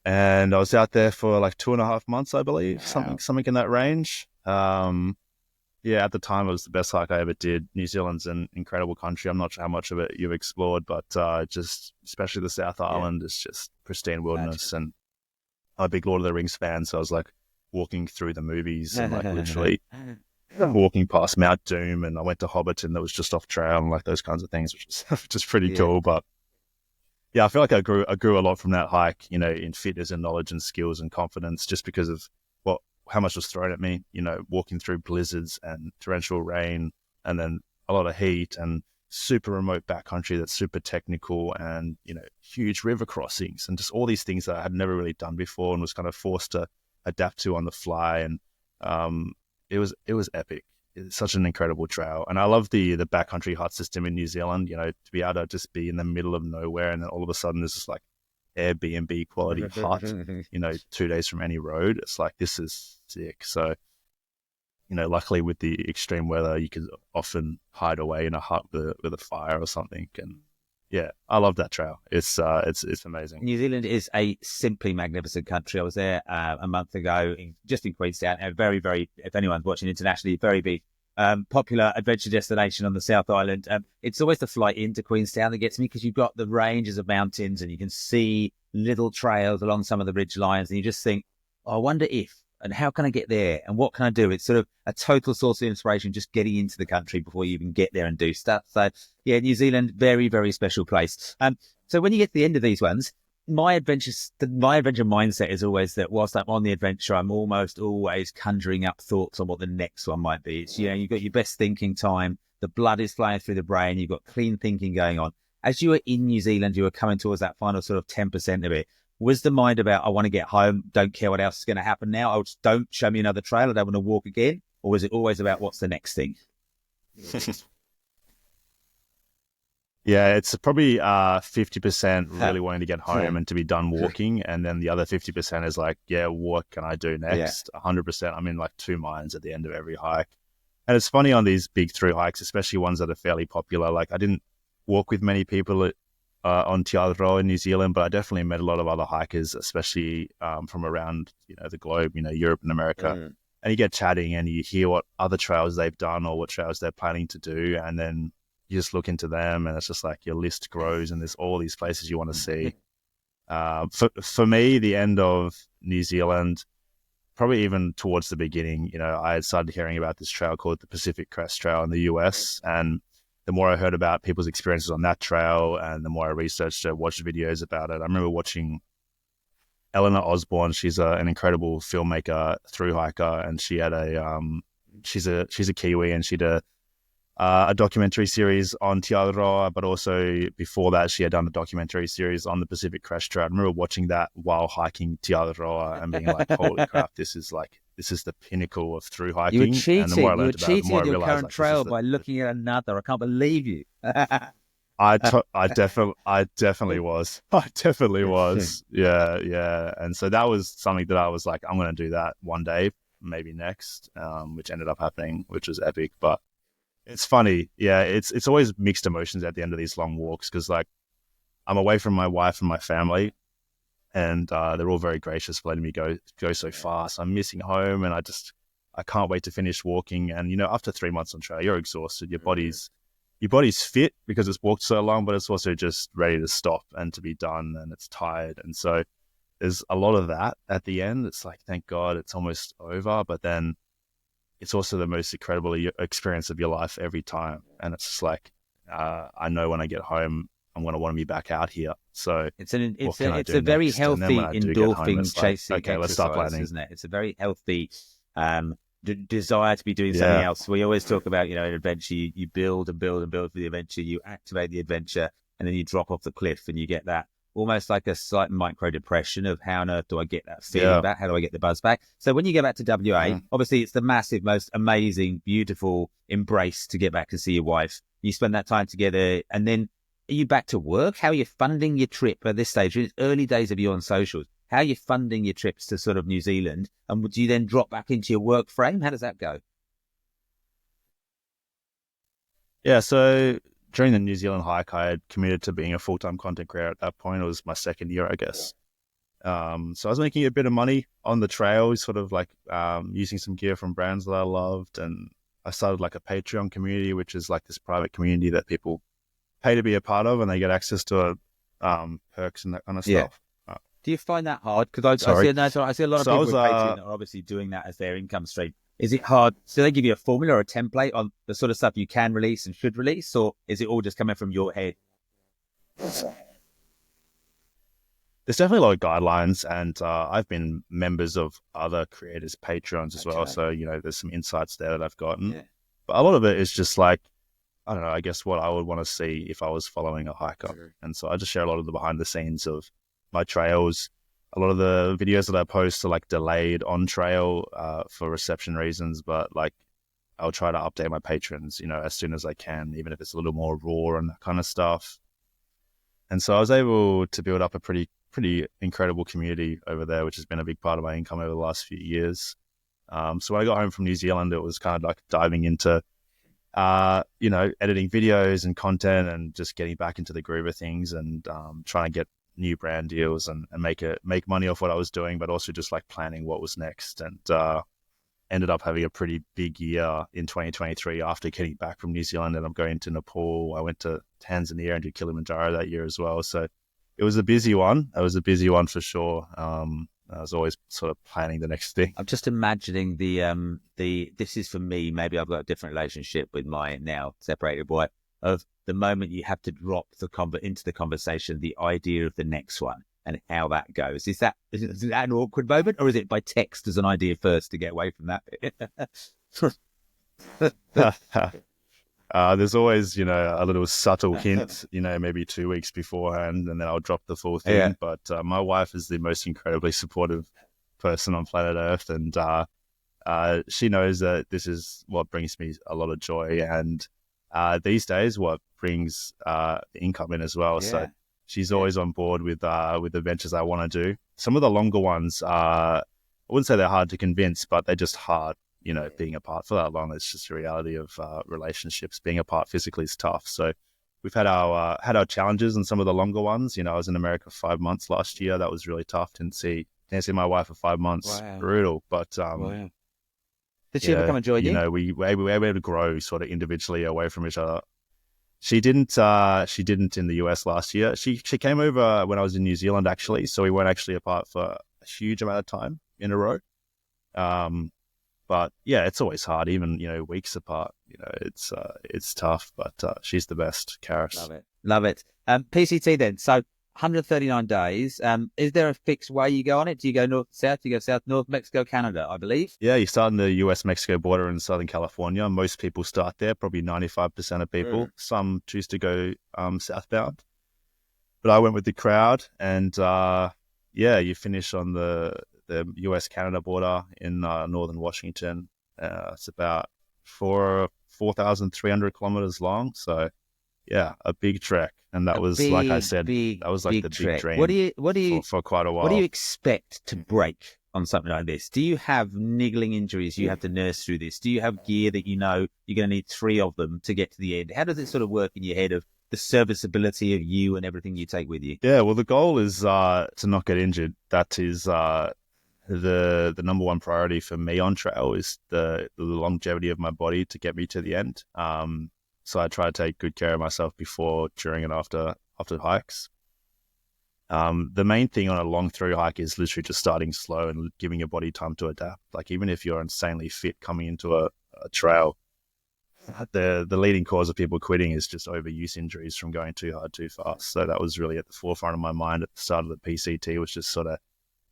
And I was out there for like 2.5 months, I believe, something in that range. At the time, it was the best hike I ever did. New Zealand's an incredible country. I'm not sure how much of it you've explored, but just especially the South Island is just pristine wilderness. And I'm a big Lord of the Rings fan, so I was like walking through the movies and like literally walking past Mount Doom, and I went to Hobbiton that was just off trail and like those kinds of things, which is just pretty cool. But yeah, I feel like I grew a lot from that hike, in fitness and knowledge and skills and confidence, just because of how much was thrown at me, walking through blizzards and torrential rain, and then a lot of heat, and super remote backcountry that's super technical, and, huge river crossings, and just all these things that I had never really done before and was kind of forced to adapt to on the fly. And it was epic. It's such an incredible trail. And I love the backcountry hut system in New Zealand, to be able to just be in the middle of nowhere, and then all of a sudden there's this like Airbnb quality hut, 2 days from any road. It's like, this is sick. So, luckily with the extreme weather, you could often hide away in a hut with a fire or something. And yeah, I love that trail. It's amazing. New Zealand is a simply magnificent country. I was there a month ago, just in Queenstown. A very, very, if anyone's watching internationally, very big, popular adventure destination on the South Island. It's always the flight into Queenstown that gets me, because you've got the ranges of mountains and you can see little trails along some of the ridge lines, and you just think, I wonder if, and how can I get there, and what can I do? It's sort of a total source of inspiration just getting into the country before you even get there and do stuff. So yeah, New Zealand, very, very special place. So when you get to the end of these ones, my adventure mindset is always that whilst I'm on the adventure, I'm almost always conjuring up thoughts on what the next one might be. It's, you've got your best thinking time, the blood is flowing through the brain, you've got clean thinking going on. As you were in New Zealand, you were coming towards that final sort of 10% of it. Was the mind about, I want to get home, don't care what else is going to happen now, oh, just don't show me another trail, I don't want to walk again? Or was it always about, what's the next thing? Yeah, it's probably 50% really wanting to get home and to be done walking, and then the other 50% is like, what can I do next? 100%, I'm in like two minds at the end of every hike. And it's funny on these big through hikes, especially ones that are fairly popular. Like, I didn't walk with many people on Te Araroa in New Zealand, but I definitely met a lot of other hikers, especially from around the globe, Europe and America. And you get chatting and you hear what other trails they've done or what trails they're planning to do, and then you just look into them, and it's just like your list grows, and there's all these places you want to see. For me, the end of New Zealand, probably even towards the beginning, I had started hearing about this trail called the Pacific Crest Trail in the US, and the more I heard about people's experiences on that trail, and the more I researched it, watched videos about it. I remember watching Eleanor Osborne. She's an incredible filmmaker, through hiker, and she had she's a Kiwi, and she did a documentary series on Te Araroa, but also before that, she had done a documentary series on the Pacific Crest Trail. I remember watching that while hiking Te Araroa and being like, "Holy crap, this is the pinnacle of through hiking." And the more I You were learned about it, the cheating more on I your realized current like this is trail by looking at another. I can't believe you. I definitely was. I definitely was. Yeah, yeah. And so that was something that I was like, I'm going to do that one day, maybe next, which ended up happening, which was epic. But it's funny. Yeah, it's always mixed emotions at the end of these long walks because like I'm away from my wife and my family, and they're all very gracious for letting me go so fast. I'm missing home, and I can't wait to finish walking. And after 3 months on trail, you're exhausted. Your body's fit because it's walked so long, but it's also just ready to stop and to be done, and it's tired. And so there's a lot of that at the end. It's like, thank God it's almost over, but then it's also the most incredible experience of your life every time. And it's just like, I know when I get home, I'm going to want to be back out here. So It's a do very next? And then healthy when I do get home, endorphin it's like, chasing okay, let's start exercise, planning. isn't it? It's a very healthy desire to be doing something Yeah. else. We always talk about, an adventure. You build and build and build for the adventure. You activate the adventure, and then you drop off the cliff, and you get that almost like a slight micro depression of how on earth do I get that feeling back? How do I get the buzz back? So when you go back to WA, obviously it's the massive, most amazing, beautiful embrace to get back and see your wife. You spend that time together, and then are you back to work? How are you funding your trip at this stage? It's early days of you on socials. How are you funding your trips to sort of New Zealand? And would you then drop back into your work frame? How does that go? Yeah, so during the New Zealand hike, I had committed to being a full-time content creator at that point. It was my second year, I guess. So I was making a bit of money on the trail, sort of like using some gear from brands that I loved. And I started like a Patreon community, which is like this private community that people pay to be a part of, and they get access to perks and that kind of stuff. Do you find that hard? Because I see a lot of people with Patreon that are obviously doing that as their income stream. Is it hard? Do they give you a formula or a template on the sort of stuff you can release and should release, or is it all just coming from your head? There's definitely a lot of guidelines, and I've been members of other creators' Patreons as well. So, there's some insights there that I've gotten. Yeah. But a lot of it is just like, I don't know, I guess what I would want to see if I was following a hiker. Sure. And so I just share a lot of the behind the scenes of my trails. A lot of the videos that I post are like delayed on trail for reception reasons, but like I'll try to update my patrons, as soon as I can, even if it's a little more raw and that kind of stuff. And so I was able to build up a pretty incredible community over there, which has been a big part of my income over the last few years. So when I got home from New Zealand, it was kind of like diving into editing videos and content and just getting back into the groove of things and trying to get new brand deals and make money off what I was doing, but also just like planning what was next. And ended up having a pretty big year in 2023 after getting back from New Zealand, and I'm going to Nepal. I went to Tanzania and did Kilimanjaro that year as well. So it was a busy one. It was a busy one for sure. I was always sort of planning the next thing. I'm just imagining this is for me, maybe I've got a different relationship with my now separated wife, of the moment you have to drop into the conversation, the idea of the next one and how that goes. Is that an awkward moment, or is it by text as an idea first to get away from that bit? There's always, a little subtle hint, maybe 2 weeks beforehand, and then I'll drop the full thing. Yeah. But my wife is the most incredibly supportive person on planet Earth, and she knows that this is what brings me a lot of joy, and these days what brings the income in as well. Yeah. So she's always on board with the ventures I want to do. Some of the longer ones, I wouldn't say they're hard to convince, but they're just hard. Being apart for that long, it's just a reality of relationships. Being apart physically is tough. So we've had our challenges in some of the longer ones. I was in America 5 months last year. That was really tough. Didn't see my wife for 5 months. Wow. Brutal. But did she ever come and join you? We were able to grow sort of individually away from each other. She didn't in the US last year. She came over when I was in New Zealand, actually. So we weren't actually apart for a huge amount of time in a row. But yeah, it's always hard, even, weeks apart. It's tough, but she's the best, Karis. Love it. PCT then. So 139 days. Is there a fixed way you go on it? Do you go north, south? Do you go south, north, Mexico, Canada, I believe? Yeah, you start in the US-Mexico border in Southern California. Most people start there, probably 95% of people. Some choose to go southbound. But I went with the crowd, and you finish on the US-Canada border in northern Washington. It's about 4,300 kilometers long. So, yeah, a big trek. And that was, like I said, that was like the big dream for quite a while. What do you expect to break on something like this? Do you have niggling injuries you have to nurse through this? Do you have gear that you know you're going to need 3 of them to get to the end? How does it sort of work in your head of the serviceability of you and everything you take with you? Yeah, well, the goal is to not get injured. That is the number one priority for me on trail, is the longevity of my body to get me to the end. So I try to take good care of myself before, during, and after hikes. The main thing on a long through hike is literally just starting slow and giving your body time to adapt. Like, even if you're insanely fit coming into a trail, the leading cause of people quitting is just overuse injuries from going too hard too fast. So that was really at the forefront of my mind at the start of the PCT, was just sort of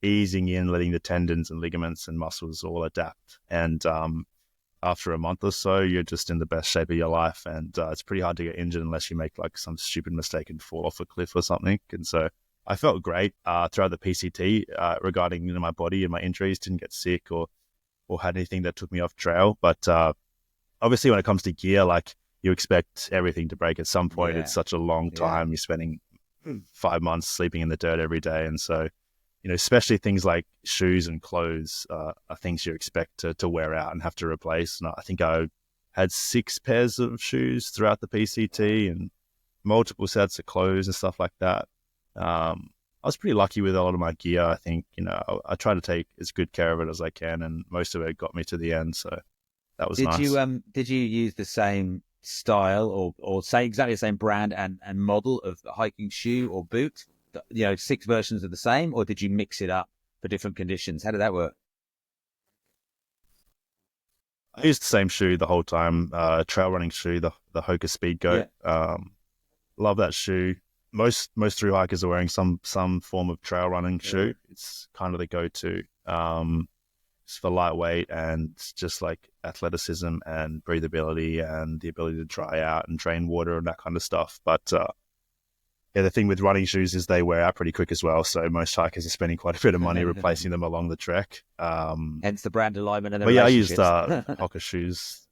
easing in, letting the tendons and ligaments and muscles all adapt. And after a month or so, you're just in the best shape of your life. And it's pretty hard to get injured unless you make like some stupid mistake and fall off a cliff or something. And so I felt great throughout the PCT regarding my body and my injuries. Didn't get sick or had anything that took me off trail. But obviously, when it comes to gear, like, you expect everything to break at some point. Yeah. It's such a long time. You're spending 5 months sleeping in the dirt every day. And so, especially things like shoes and clothes are things you expect to wear out and have to replace. And I think I had 6 pairs of shoes throughout the PCT and multiple sets of clothes and stuff like that. I was pretty lucky with a lot of my gear. I think, I try to take as good care of it as I can, and most of it got me to the end. So that was nice. Did you use the same style or say exactly the same brand and model of hiking shoe or boot? 6 versions of the same, or did you mix it up for different conditions? How did that work? I used the same shoe the whole time. Trail running shoe, the Hoka Speed Goat. Yeah. Love that shoe. Most thru hikers are wearing some form of trail running shoe. It's kind of the go-to. It's for lightweight and just like athleticism and breathability and the ability to dry out and drain water and that kind of stuff. But the thing with running shoes is they wear out pretty quick as well. So most hikers are spending quite a bit of money replacing them along the trek. Hence the brand alignment and the I used Hoka shoes.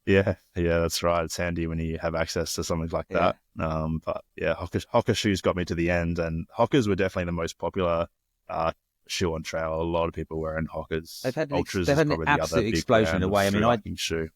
Yeah, that's right. It's handy when you have access to something like that. But yeah, Hoka shoes got me to the end, and Hokas were definitely the most popular shoe on trail. A lot of people wearing Hokas. They've had an absolute explosion in a way. I mean,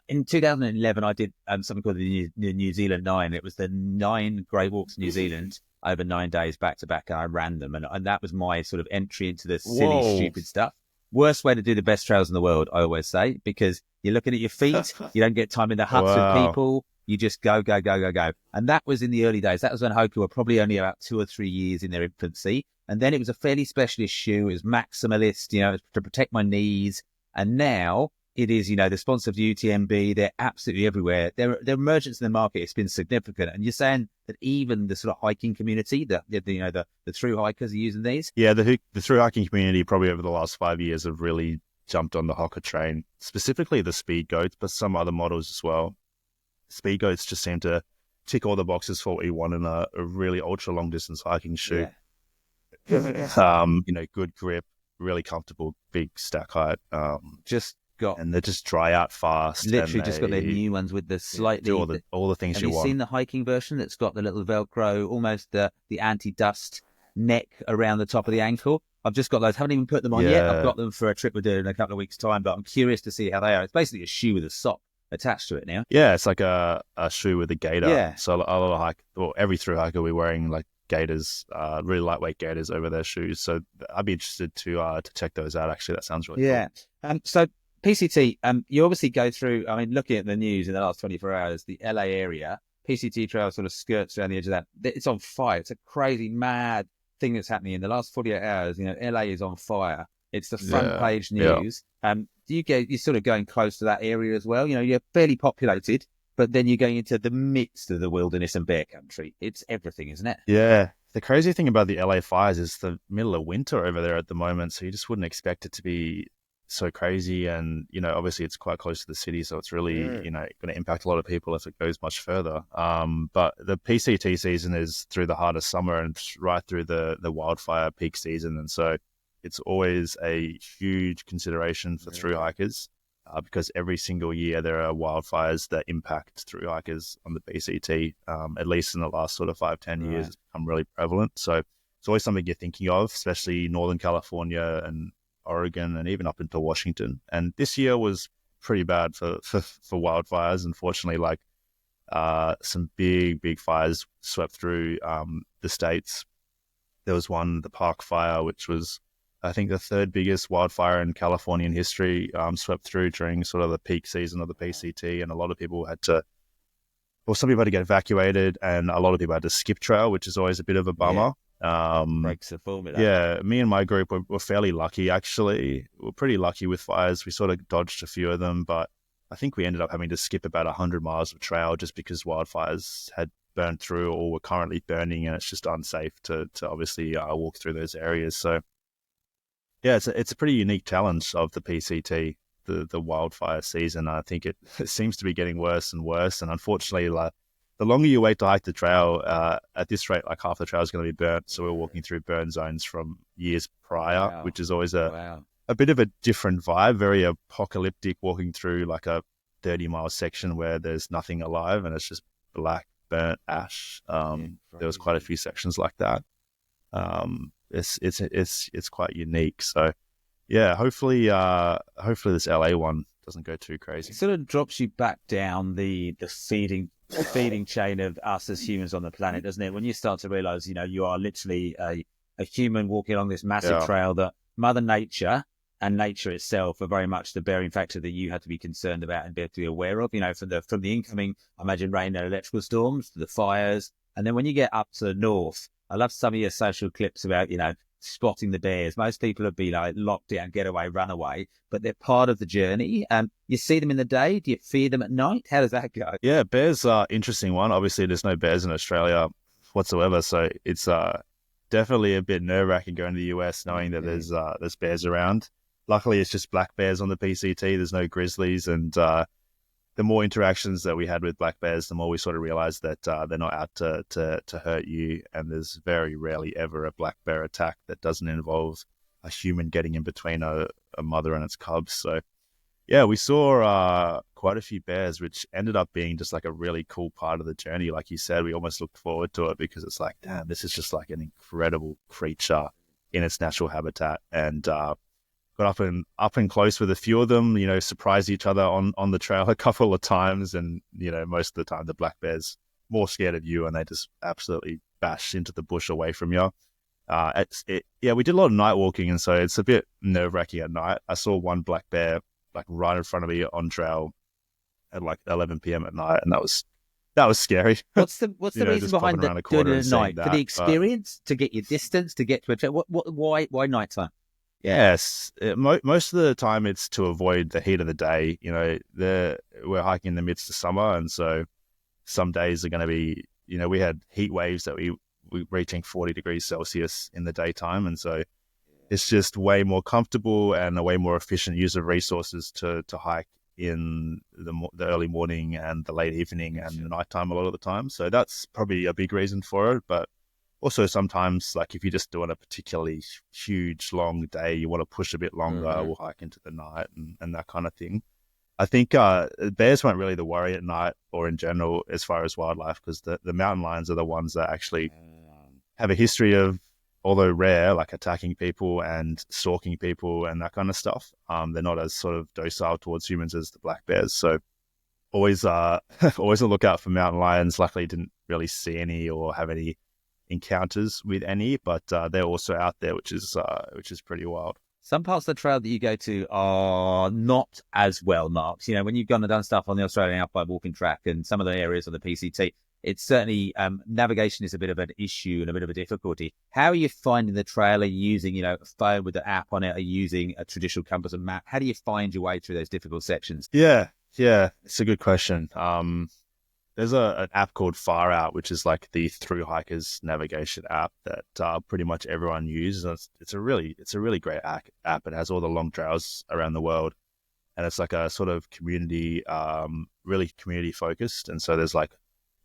in 2011, I did something called the New Zealand 9. It was the 9 Great Walks in New Zealand over 9 days back to back, and I ran them, and that was my sort of entry into the silly, stupid stuff. Worst way to do the best trails in the world, I always say, because you're looking at your feet, you don't get time in the huts with people, you just go. And that was in the early days. That was when Hoka were probably only about 2 or 3 years in their infancy. And then it was a fairly specialist shoe. It was maximalist, it was to protect my knees. And now it is, the sponsor of UTMB. They're absolutely everywhere. Their emergence in the market has been significant. And you're saying that even the sort of hiking community, the thru hikers are using these? Yeah, the thru hiking community probably over the last 5 years have really jumped on the Hoka train, specifically the Speed Goats, but some other models as well. Speed Goats just seem to tick all the boxes for what you want in a really ultra long distance hiking shoe. Yeah. Good grip, really comfortable, big stack height. And they just dry out fast. Literally just got their new ones with the slightly... all the things you want. Have you seen the hiking version that's got the little Velcro, almost the anti-dust neck around the top of the ankle? I've just got those. Haven't even put them on yet. I've got them for a trip we're doing in a couple of weeks' time, but I'm curious to see how they are. It's basically a shoe with a sock attached to it now. Yeah, it's like a shoe with a gaiter. Yeah. So a lot of every thru hiker we're wearing like gaiters, really lightweight gaiters over their shoes. So I'd be interested to check those out. Actually, that sounds really cool. So PCT, you obviously go through, looking at the news in the last 24 hours, the LA area, PCT trail sort of skirts around the edge of that. It's on fire. It's a crazy, mad thing that's happening in the last 48 hours. LA is on fire. It's the front page news. Do you're sort of going close to that area as well? You're fairly populated, but then you're going into the midst of the wilderness and bear country. It's everything, isn't it? Yeah. The crazy thing about the LA fires is the middle of winter over there at the moment, so you just wouldn't expect it to be so crazy. And, obviously it's quite close to the city, so it's really, going to impact a lot of people if it goes much further. But the PCT season is through the heart of summer and right through the wildfire peak season. And so it's always a huge consideration for thru hikers. Because every single year there are wildfires that impact thru hikers on the PCT. At least in the last sort of 5-10 years, it's become really prevalent. So it's always something you're thinking of, especially Northern California and Oregon and even up into Washington. And this year was pretty bad for wildfires. Unfortunately, like some big fires swept through the states. There was one, the Park Fire, which was, I think, the third biggest wildfire in Californian history, swept through during sort of the peak season of the PCT. And a lot of people some people had to get evacuated, and a lot of people had to skip trail, which is always a bit of a bummer. Breaks the formula. Yeah, me and my group were fairly lucky, actually. We were pretty lucky with fires. We sort of dodged a few of them, but I think we ended up having to skip about 100 miles of trail just because wildfires had burned through or were currently burning, and it's just unsafe to obviously walk through those areas. So yeah, it's a pretty unique challenge of the PCT, the wildfire season. I think it seems to be getting worse and worse. And unfortunately, the longer you wait to hike the trail, at this rate, like half the trail is going to be burnt. So we're walking through burn zones from years prior, which is always a bit of a different vibe, very apocalyptic, walking through like a 30-mile section where there's nothing alive and it's just black, burnt ash. There was quite a few sections like that. It's quite unique. So yeah, hopefully this LA one doesn't go too crazy. It sort of drops you back down the feeding chain of us as humans on the planet, doesn't it? When you start to realize, you are literally a human walking along this massive trail that Mother Nature and nature itself are very much the bearing factor that you have to be concerned about and be able to be aware of, from the incoming, I imagine, rain and electrical storms to the fires. And then when you get up to the north, I love some of your social clips about, spotting the bears. Most people would be like locked down, get away, run away, but they're part of the journey. You see them in the day. Do you fear them at night? How does that go? Yeah, bears are interesting one. Obviously, there's no bears in Australia whatsoever, so it's definitely a bit nerve-wracking going to the US knowing that there's bears around. Luckily, it's just black bears on the PCT. There's no grizzlies, and the more interactions that we had with black bears, the more we sort of realized that they're not out to hurt you. And there's very rarely ever a black bear attack that doesn't involve a human getting in between a mother and its cubs. So yeah, we saw quite a few bears, which ended up being just like a really cool part of the journey. Like you said, we almost looked forward to it because it's like, damn, this is just like an incredible creature in its natural habitat. And got up and close with a few of them, surprised each other on the trail a couple of times. And, most of the time the black bear's more scared of you and they just absolutely bash into the bush away from you. We did a lot of night walking, and so it's a bit nerve-wracking at night. I saw one black bear like right in front of me on trail at like 11 p.m. at night, and that was scary. What's the reason behind doing it at night? For the experience, to get your distance, to get to a trail? Why nighttime? Yes, most of the time it's to avoid the heat of the day. We're hiking in the midst of summer, and so some days are going to be, we had heat waves that we reaching 40 degrees Celsius in the daytime, and so it's just way more comfortable and a way more efficient use of resources to hike in the early morning and the late evening and the nighttime a lot of the time. So that's probably a big reason for it, but also sometimes, like if you're just doing a particularly huge, long day, you want to push a bit longer, we'll hike into the night and that kind of thing. I think bears weren't really the worry at night or in general as far as wildlife, because the mountain lions are the ones that actually have a history of, although rare, like attacking people and stalking people and that kind of stuff. They're not as sort of docile towards humans as the black bears. So always a lookout for mountain lions. Luckily didn't really see any or have any encounters with any, but they're also out there, which is pretty wild. Some parts of the trail that you go to are not as well marked. When you've gone and done stuff on the Australian Alpine Walking Track and some of the areas of the PCT, it's certainly navigation is a bit of an issue and a bit of a difficulty. How are you finding the trail? Are you using a phone with the app on it? Are you using a traditional compass and map? How do you find your way through those difficult sections? Yeah, it's a good question. there's an app called Far Out, which is like the through hikers navigation app that pretty much everyone uses. It's a really great app. It has all the long trails around the world, and it's like a sort of community, really community focused. And so there's like,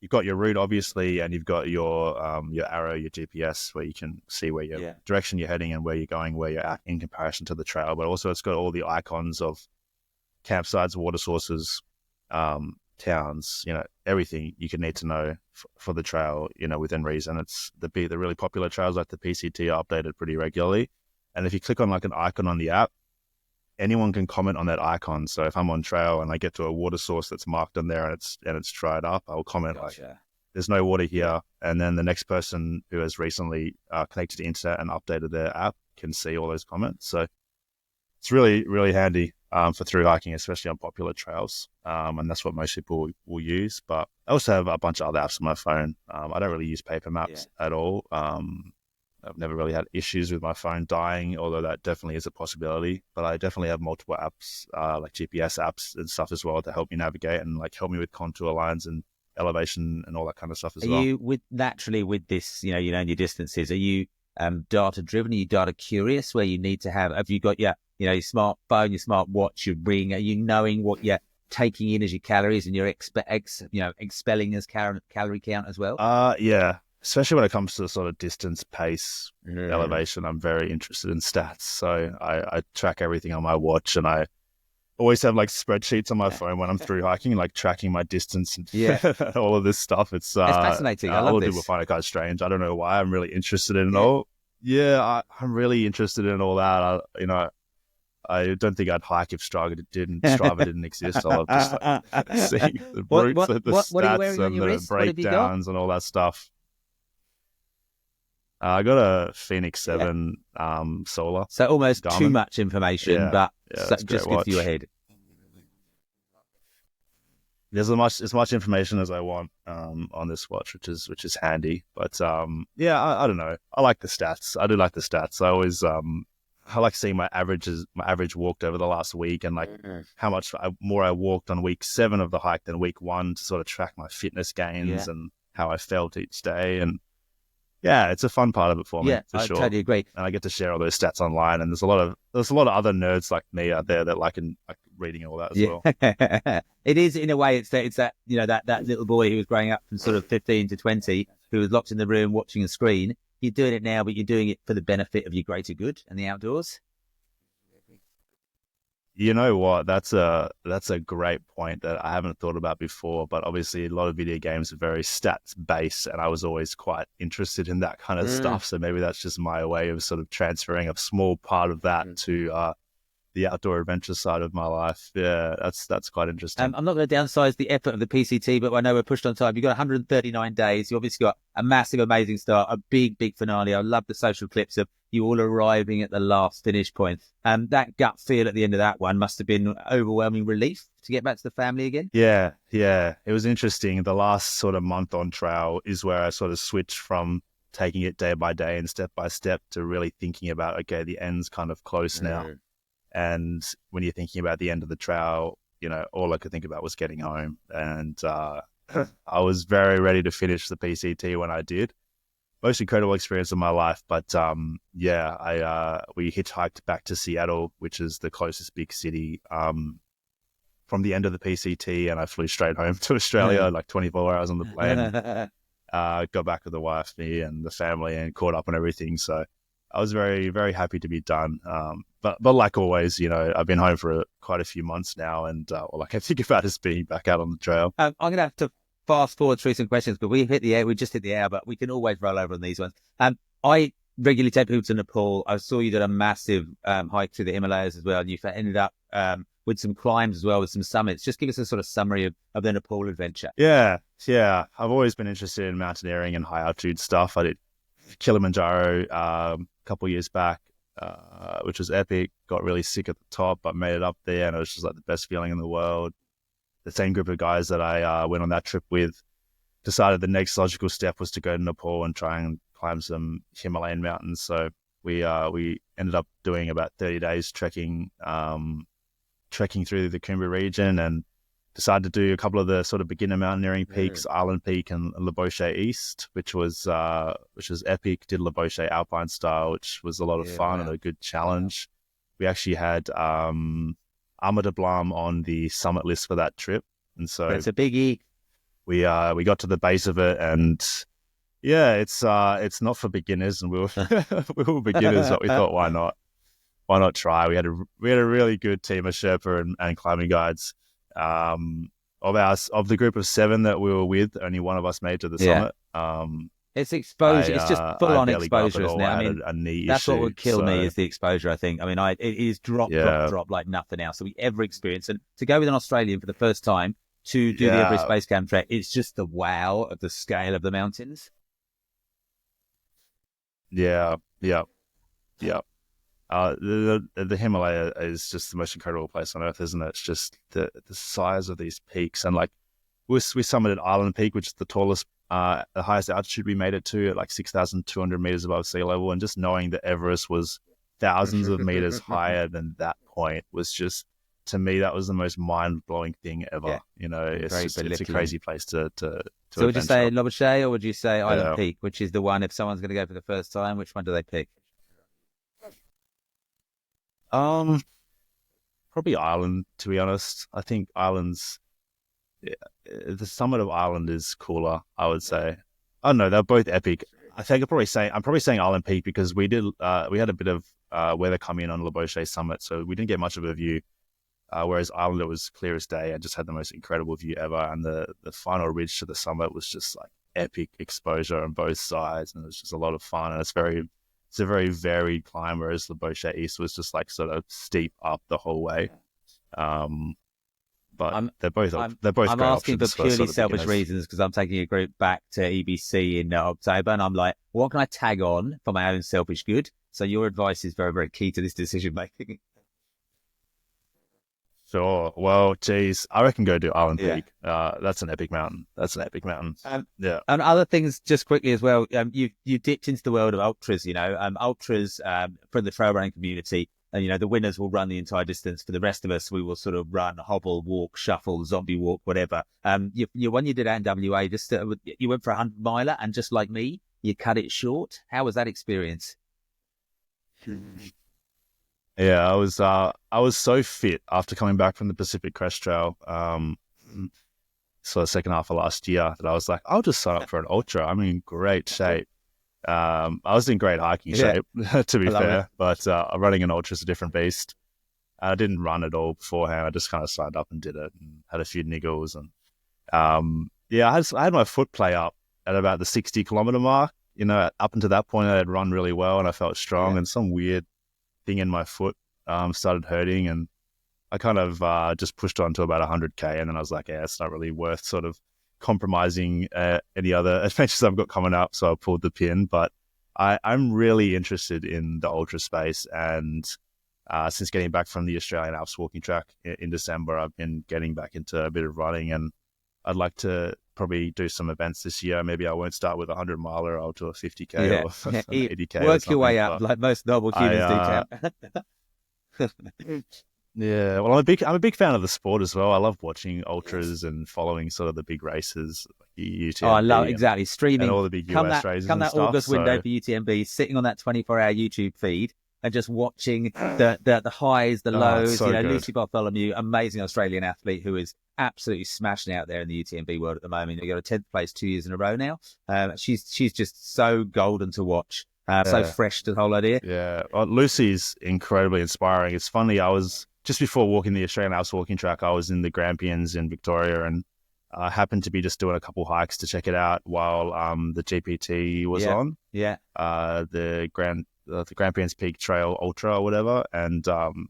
you've got your route obviously, and you've got your arrow, your GPS, where you can see where your direction you're heading and where you're going, where you're at in comparison to the trail. But also it's got all the icons of campsites, water sources, towns, everything you could need to know for the trail, within reason. It's the really popular trails like the PCT are updated pretty regularly. And if you click on like an icon on the app, anyone can comment on that icon. So if I'm on trail and I get to a water source that's marked on there and it's dried up, I'll comment like, there's no water here. And then the next person who has recently connected to the internet and updated their app can see all those comments. So it's really, really handy for through hiking, especially on popular trails. And that's what most people will use. But I also have a bunch of other apps on my phone. I don't really use paper maps at all. I've never really had issues with my phone dying, although that definitely is a possibility. But I definitely have multiple apps, like GPS apps and stuff as well, to help me navigate and like help me with contour lines and elevation and all that kind of stuff as well. Are you with this, your distances, are you data driven? Are you data curious where you need to have you got your smartphone, your smartwatch, your ring? Are you knowing what you're taking in as your calories and you're expelling as calorie count as well? Yeah. Especially when it comes to sort of distance, pace, elevation, I'm very interested in stats. So I track everything on my watch, and I always have like spreadsheets on my phone when I'm through hiking, like tracking my distance and all of this stuff. It's fascinating. I love a lot this. of people find it kind of strange. I don't know why. I'm really interested in it all. Yeah, I'm really interested in all that. I don't think I'd hike if Strava didn't exist. I love just like seeing the routes, the stats and the breakdowns and all that stuff. I got a Phoenix 7 solar. So almost Garmin. Too much information, but just good for your head. There's as much information as I want on this watch, which is handy. But I don't know. I like the stats. I do like the stats. I always I like seeing my average walked over the last week, and like how much more I walked on week 7 of the hike than week 1 to sort of track my fitness gains and how I felt each day. And yeah, it's a fun part of it for me, for sure. I totally agree. And I get to share all those stats online, and there's a lot of other nerds like me out there that like reading all that as well. It is, in a way, it's that that little boy who was growing up from sort of 15 to 20, who was locked in the room watching a screen. You're doing it now, but you're doing it for the benefit of your greater good and the outdoors. You know what? That's a great point that I haven't thought about before. But obviously, a lot of video games are very stats based, and I was always quite interested in that kind of stuff. So maybe that's just my way of sort of transferring a small part of that to the outdoor adventure side of my life. Yeah, that's quite interesting. I'm not going to downsize the effort of the PCT, but I know we're pushed on time. You've got 139 days. You obviously got a massive, amazing start, a big finale. I love the social clips of you all arriving at the last finish point. That gut feel at the end of that one must have been overwhelming relief to get back to the family again. Yeah. It was interesting. The last sort of month on trail is where I sort of switched from taking it day by day and step by step to really thinking about, okay, the end's kind of close now. And when you're thinking about the end of the trail, all I could think about was getting home. And I was very ready to finish the PCT when I did. Most incredible experience of my life. But we hitchhiked back to Seattle, which is the closest big city from the end of the PCT. And I flew straight home to Australia, like 24 hours on the plane. Got back with the wife, me and the family, and caught up on everything. So I was very, very happy to be done. But like always, I've been home for quite a few months now, and all I can think about is being back out on the trail. I'm going to have to fast forward through some questions, but we just hit the air, but we can always roll over on these ones. I regularly take people to Nepal. I saw you did a massive hike through the Himalayas as well, and you ended up with some climbs as well, with some summits. Just give us a sort of summary of the Nepal adventure. Yeah. I've always been interested in mountaineering and high altitude stuff. I did Kilimanjaro a couple of years back, which was epic. Got really sick at the top, but made it up there, and it was just like the best feeling in the world. The same group of guys that I went on that trip with decided the next logical step was to go to Nepal and try and climb some Himalayan mountains. So we ended up doing about 30 days trekking through the Kumbh region, and decided to do a couple of the sort of beginner mountaineering peaks, Island Peak and Le Boucher East, which was epic. Did Le Boucher Alpine style, which was a lot of fun and a good challenge. We actually had Armor de Blanc on the summit list for that trip, and so it's a biggie. We got to the base of it, and yeah, it's not for beginners, and we were beginners, but we thought, why not? Why not try? We had a really good team of Sherpa and climbing guides. Of the group of 7 that we were with, only one of us made to the summit. It's exposure. It's just full on exposure, isn't it? I mean, a knee that's issue, what would kill me is the exposure. I think. I mean, it is drop like nothing else that we ever experienced. And to go with an Australian for the first time to do the Everest Base Camp trek, it's just the wow of the scale of the mountains. Yeah. The Himalaya is just the most incredible place on earth, isn't it? It's just the size of these peaks, and like we summited Island Peak, which is the tallest, the highest altitude we made it to at like 6,200 meters above sea level, and just knowing that Everest was thousands of meters higher than that point was just, to me, that was the most mind-blowing thing ever. Yeah. You know, it's a crazy place to So would you say Le Boucher or would you say Island Peak, which is the one, if someone's going to go for the first time, which one do they pick? Probably Island, to be honest. I think Island's, the summit of Island is cooler, I would say. I don't know, they're both epic. I think I'm probably saying Island Peak because we had a bit of weather come in on Le Boucher summit, so we didn't get much of a view. Whereas Island, it was clear as day. I just had the most incredible view ever, and the final ridge to the summit was just like epic exposure on both sides, and it was just a lot of fun. And it's a very varied climb, whereas Le Boucher East was just like sort of steep up the whole way. But they're both I'm great asking for purely sort of selfish beginners. reasons because I'm taking a group back to EBC in October, and I'm like, what can I tag on for my own selfish good? So your advice is very, very key to this decision making. Sure. Well, geez, I reckon go do Island Peak. That's an epic mountain. Yeah. And other things, just quickly as well. You dipped into the world of ultras. You know, ultras from the trail running community. And you know, the winners will run the entire distance. For the rest of us, we will sort of run, hobble, walk, shuffle, zombie walk, whatever. When you did that in WA, just you went for 100 miler, and just like me, you cut it short. How was that experience? Yeah, I was so fit after coming back from the Pacific Crest Trail, so the second half of last year, that I was like, I'll just sign up for an ultra. I'm in great shape. I was in great hiking shape, to be fair, but running an ultra is a different beast. I didn't run at all beforehand. I just kind of signed up and did it, and had a few niggles, and I had my foot play up at about the 60-kilometer mark. You know, up until that point, I had run really well and I felt strong, and some weird thing in my foot started hurting, and I kind of just pushed on to about 100k, and then I was like, it's not really worth sort of compromising any other adventures I've got coming up, so I pulled the pin. But I'm really interested in the ultra space, and since getting back from the Australian Alps walking track in December, I've been getting back into a bit of running, and I'd like to probably do some events this year. Maybe I won't start with 100 miler, I'll do a 50k or 80k. Work your way up like most normal humans do. Yeah, well, I'm a big fan of the sport as well. I love watching ultras and following sort of the big races, like UTMB. I love streaming and all the big US races. Come that stuff, August window for UTMB, sitting on that 24-hour YouTube feed and just watching the highs, the lows. So good. Lucy Bartholomew, amazing Australian athlete who is absolutely smashing out there in the UTMB world at the moment. They got a 10th place 2 years in a row now. She's just so golden to watch. So fresh to the whole idea. Yeah, well, Lucy's incredibly inspiring. It's funny, I was just before walking the Australian Alps walking track, I was in the Grampians in Victoria, and I happened to be just doing a couple hikes to check it out while the GPT was on. Yeah. The Grampians Peak Trail Ultra or whatever, and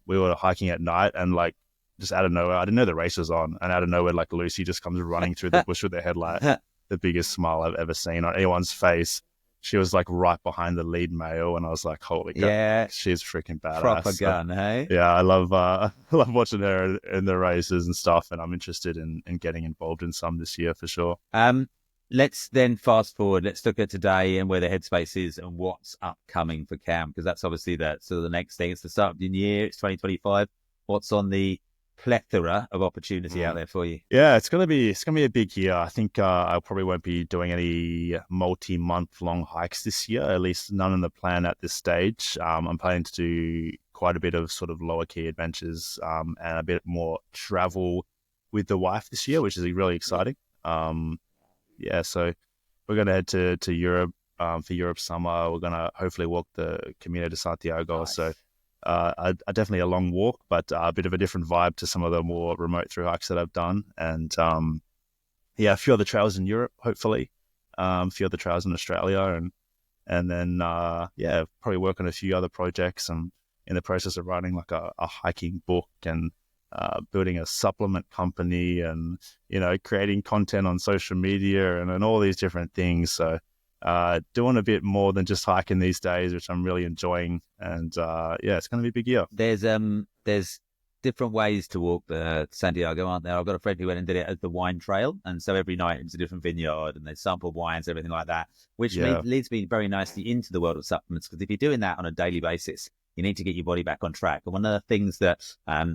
we were hiking at night, and like just out of nowhere, I didn't know the race was on, and out of nowhere, like Lucy just comes running through the bush with her headlight. The biggest smile I've ever seen on anyone's face. She was like right behind the lead male, and I was like, "Holy God, she's freaking badass!" Proper gun, hey? Yeah, I love watching her in the races and stuff, and I'm interested in getting involved in some this year for sure. Let's then fast forward. Let's look at today and where the headspace is and what's upcoming for Cam, because that's obviously the next thing. It's the start of the new year. It's 2025. What's on the plethora of opportunity out there for you. Yeah, it's gonna be a big year. I think I probably won't be doing any multi-month long hikes this year. At least none in the plan at this stage. I'm planning to do quite a bit of sort of lower key adventures and a bit more travel with the wife this year, which is really exciting. Yeah, so we're gonna head to Europe for Europe summer. We're gonna hopefully walk the Camino de Santiago. Nice. So definitely a long walk, but a bit of a different vibe to some of the more remote through hikes that I've done. And yeah, a few other trails in Europe, hopefully, a few other trails in Australia, and then yeah, probably work on a few other projects. I'm in the process of writing like a hiking book and building a supplement company, and creating content on social media and all these different things. So doing a bit more than just hiking these days, which I'm really enjoying. And yeah, it's going to be a big year. There's different ways to walk the Santiago, aren't there? I've got a friend who went and did it as the wine trail, and so every night it was a different vineyard, and they sampled wines, everything like that, which leads me very nicely into the world of supplements. Because if you're doing that on a daily basis, you need to get your body back on track. And one of the things that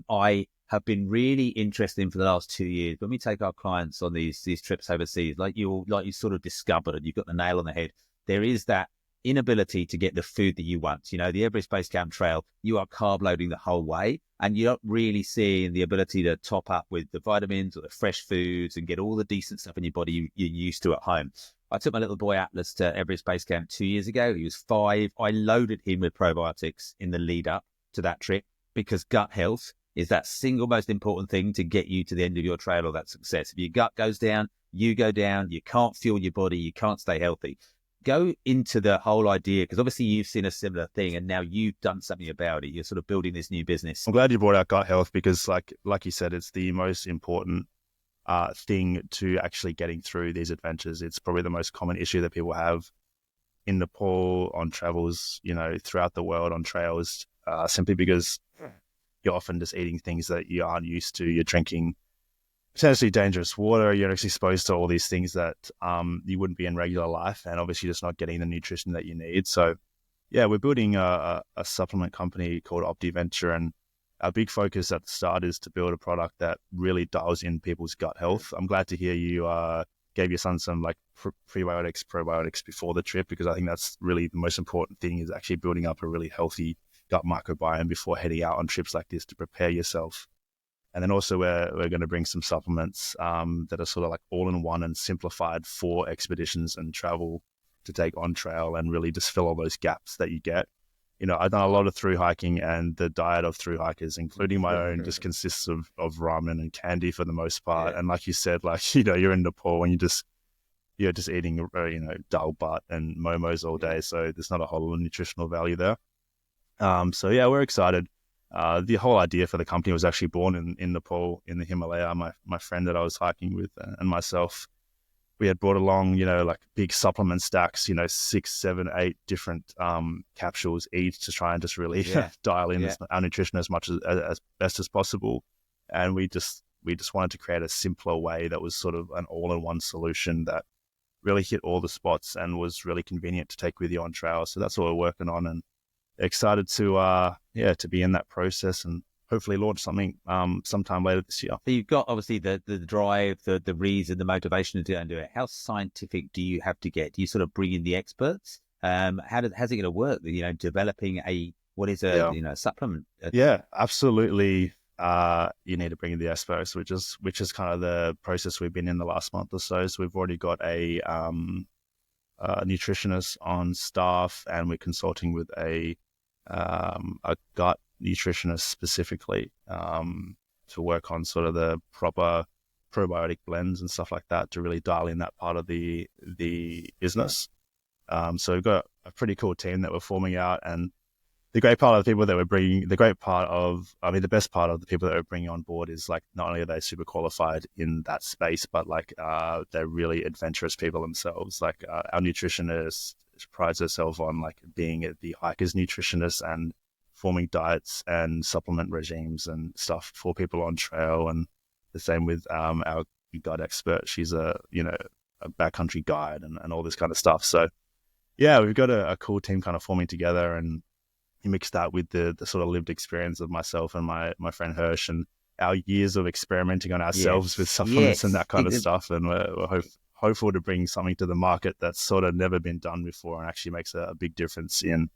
I have been really interested in for the last 2 years, when we take our clients on these trips overseas, like you sort of discovered, and you've got the nail on the head, there is that inability to get the food that you want. The Everest Base Camp Trail, you are carb loading the whole way, and you're not really seeing the ability to top up with the vitamins or the fresh foods and get all the decent stuff in your body you're used to at home. I took my little boy Atlas to Everest Base Camp 2 years ago. He was 5. I loaded him with probiotics in the lead up to that trip, because gut health is that single most important thing to get you to the end of your trail or that success. If your gut goes down, you go down, you can't fuel your body, you can't stay healthy. Go into the whole idea, because obviously you've seen a similar thing and now you've done something about it. You're sort of building this new business. I'm glad you brought out gut health, because like you said, it's the most important thing to actually getting through these adventures. It's probably the most common issue that people have in Nepal, on travels, throughout the world on trails, simply because you're often just eating things that you aren't used to. You're drinking potentially dangerous water. You're actually exposed to all these things that you wouldn't be in regular life, and obviously just not getting the nutrition that you need. So yeah, we're building a supplement company called OptiVenture, and our big focus at the start is to build a product that really dials in people's gut health. I'm glad to hear you gave your son some like prebiotics, probiotics before the trip, because I think that's really the most important thing, is actually building up a really healthy gut microbiome before heading out on trips like this to prepare yourself. And then also we're going to bring some supplements that are sort of like all-in-one and simplified for expeditions and travel to take on trail, and really just fill all those gaps that you get. I've done a lot of through hiking, and the diet of through hikers, including my own, just consists of ramen and candy for the most part. Yeah. And like you said, you're in Nepal and you're just eating dal bhat and momos all day. So there's not a whole lot of nutritional value there. So yeah, we're excited. The whole idea for the company was actually born in Nepal, in the Himalaya. My friend that I was hiking with and myself, we had brought along, like big supplement stacks, 6, 7, 8 different capsules each, to try and just really dial in our nutrition as much as best as possible. And we just wanted to create a simpler way that was sort of an all-in-one solution that really hit all the spots and was really convenient to take with you on trail. So that's what we're working on, and excited to be in that process and hopefully launch something sometime later this year. So you've got obviously the drive, the reason, the motivation to go and do it. How scientific do you have to get? Do you sort of bring in the experts? How's it going to work? Developing a supplement. Yeah, absolutely. You need to bring in the experts, which is kind of the process we've been in the last month or so. So we've already got a nutritionist on staff, and we're consulting with a gut nutritionist specifically to work on sort of the proper probiotic blends and stuff like that, to really dial in that part of the business. So we've got a pretty cool team that we're forming out, and the great part of the people that we're bringing, the best part of the people that we're bringing on board is like, not only are they super qualified in that space, but like they're really adventurous people themselves. Like our nutritionist prides herself on like being the hiker's nutritionist and forming diets and supplement regimes and stuff for people on trail. And the same with our gut expert. She's a backcountry guide and all this kind of stuff. So yeah, we've got a cool team kind of forming together, and you mix that with the sort of lived experience of myself and my friend Hirsch, and our years of experimenting on ourselves Yes. with supplements and Yes. that kind of stuff. And we're hopeful to bring something to the market that's sort of never been done before and actually makes a big difference in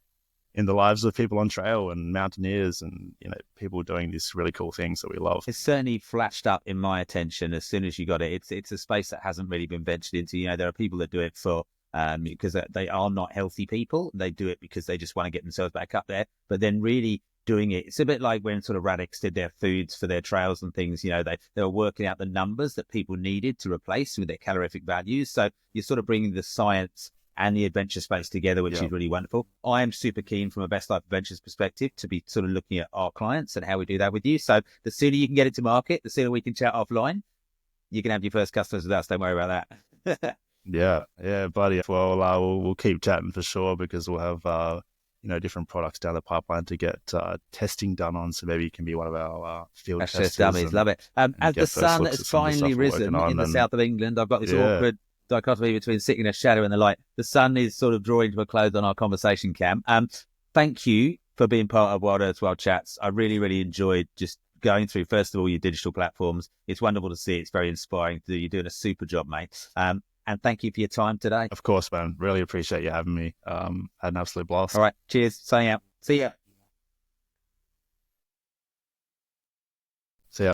the lives of people on trail and mountaineers and, people doing these really cool things that we love. It's certainly flashed up in my attention as soon as you got it. It's a space that hasn't really been ventured into. There are people that do it for because they are not healthy people. They do it because they just want to get themselves back up there. But then really doing it, it's a bit like when sort of Radix did their foods for their trails and things. They were working out the numbers that people needed to replace with their calorific values. So you're sort of bringing the science and the adventure space together, which is really wonderful. I am super keen from a Best Life Adventures perspective to be sort of looking at our clients and how we do that with you. So the sooner you can get it to market, the sooner we can chat offline. You can have your first customers with us. Don't worry about that. Yeah, buddy. Well, we'll keep chatting for sure because we'll have, different products down the pipeline to get testing done on. So maybe you can be one of our field testers. Dummies, love it. As the sun has finally risen in the south of England, I've got this awkward dichotomy between sitting in a shadow and the light. The sun is sort of drawing to a close on our conversation, Cam. Thank you for being part of Wild Earth's Wild Chats. I really, really enjoyed just going through, first of all, your digital platforms. It's wonderful to see. It's very inspiring. You're doing a super job, mate. And thank you for your time today. Of course, man. Really appreciate you having me. Had an absolute blast. All right. Cheers. Signing out. See ya.